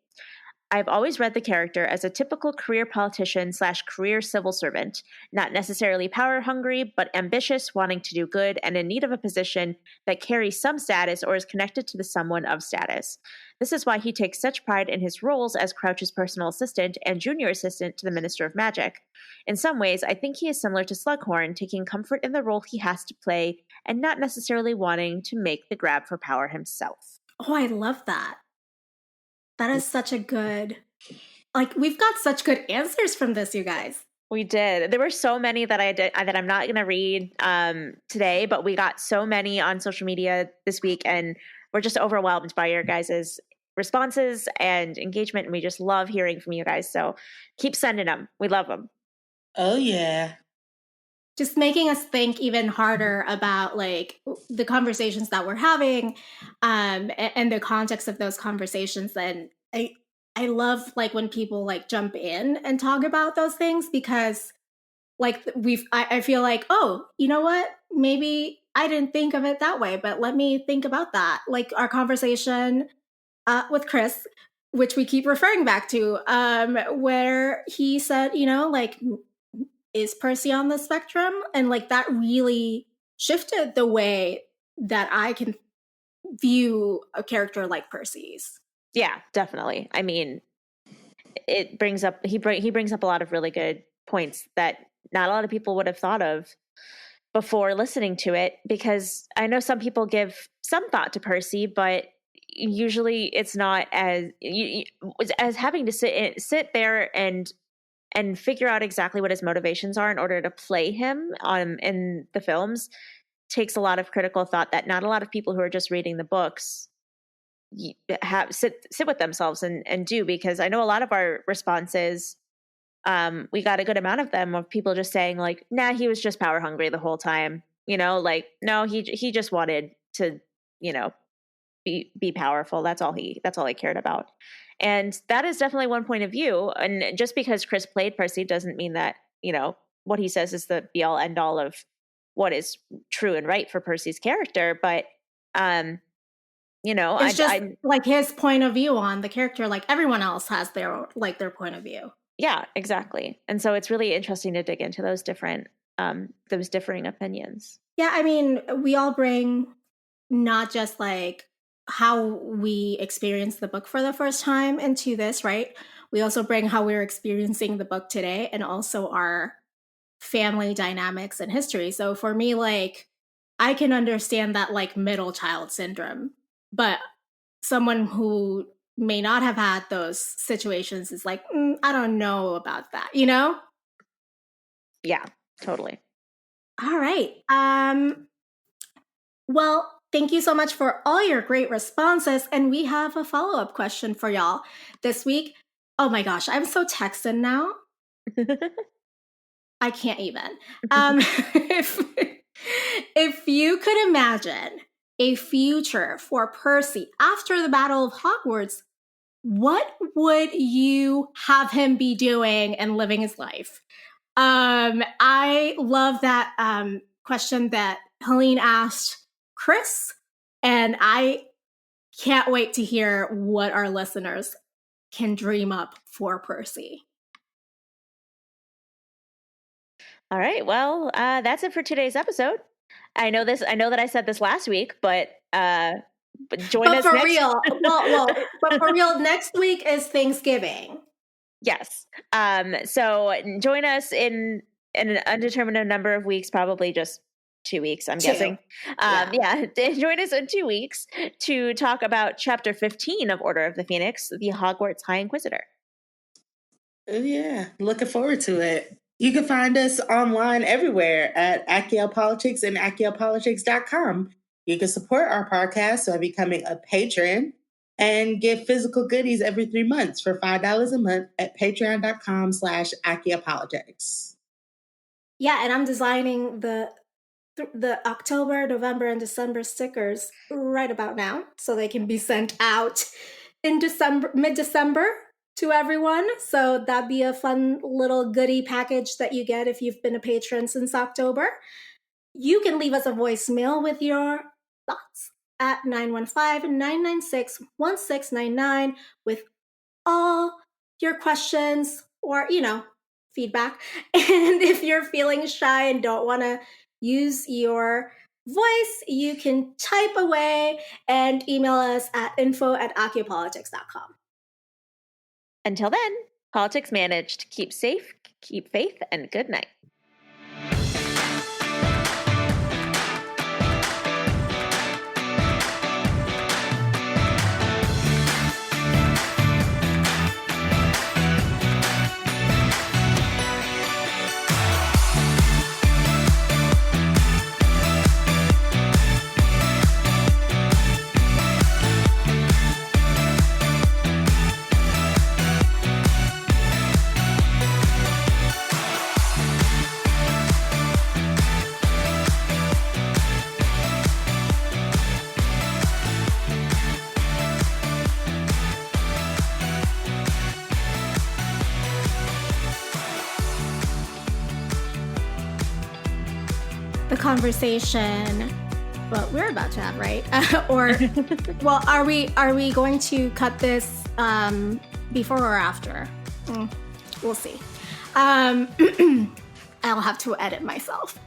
S3: I've always read the character as a typical career politician/career civil servant, not necessarily power hungry, but ambitious, wanting to do good, and in need of a position that carries some status or is connected to the someone of status. This is why he takes such pride in his roles as Crouch's personal assistant and junior assistant to the Minister of Magic. In some ways, I think he is similar to Slughorn, taking comfort in the role he has to play and not necessarily wanting to make the grab for power himself."
S1: Oh, I love that. That is such a good, we've got such good answers from this, you guys.
S3: We did. There were so many that that I'm not going to read today, but we got so many on social media this week, and we're just overwhelmed by your guys' responses and engagement, and we just love hearing from you guys. So keep sending them. We love them.
S2: Oh, yeah.
S1: Just making us think even harder about the conversations that we're having and the context of those conversations. And I love when people jump in and talk about those things, because I feel like, oh, you know what? Maybe I didn't think of it that way, but let me think about that. Like our conversation with Chris, which we keep referring back to, where he said, is Percy on the spectrum? And that really shifted the way that I can view a character like Percy's.
S3: Yeah, definitely. I mean, it brings up he brings up a lot of really good points that not a lot of people would have thought of before listening to it, because I know some people give some thought to Percy, but usually it's not as having to sit there and figure out exactly what his motivations are in order to play him in the films takes a lot of critical thought that not a lot of people who are just reading the books sit with themselves and do, because I know a lot of our responses, we got a good amount of them of people just saying nah, he was just power hungry the whole time, no, he just wanted to be powerful. That's all he cared about. And that is definitely one point of view. And just because Chris played Percy doesn't mean that, what he says is the be all end all of what is true and right for Percy's character. But,
S1: it's just his point of view on the character. Like everyone else has their point of view.
S3: Yeah, exactly. And so it's really interesting to dig into those different, those differing opinions.
S1: Yeah. I mean, we all bring not just how we experienced the book for the first time into this, right? We also bring how we're experiencing the book today and also our family dynamics and history. So for me, I can understand that middle child syndrome, but someone who may not have had those situations is I don't know about that,
S3: Yeah, totally.
S1: All right. Well, thank you so much for all your great responses. And we have a follow-up question for y'all this week. Oh my gosh, I'm so Texan now. I can't even. If you could imagine a future for Percy after the Battle of Hogwarts, what would you have him be doing and living his life? I love that question that Helene asked Chris, and I can't wait to hear what our listeners can dream up for Percy.
S3: All right. Well, that's it for today's episode. I know that I said this last week, but join us
S1: for
S3: next.
S1: real. But for real, next week is Thanksgiving.
S3: Yes. So join us in an undetermined number of weeks, probably just 2 weeks, I'm guessing. Join us in 2 weeks to talk about Chapter 15 of Order of the Phoenix, the Hogwarts High Inquisitor.
S2: Yeah, looking forward to it. You can find us online everywhere at Accio Politics and AccioPolitics.com. You can support our podcast by becoming a patron and get physical goodies every 3 months for $5 a month at patreon.com/AccioPolitics.
S1: Yeah, and I'm designing the October, November, and December stickers right about now, so they can be sent out in mid-December to everyone. So that'd be a fun little goodie package that you get if you've been a patron since October. You can leave us a voicemail with your thoughts at 915-996-1699 with all your questions or, feedback. And if you're feeling shy and don't want to use your voice, you can type away and email us at info@acciopolitics.com.
S3: Until then, politics managed. Keep safe, keep faith, and good night.
S1: Conversation we're about to have, right? Are we going to cut this before or after? We'll see. I'll have to edit myself.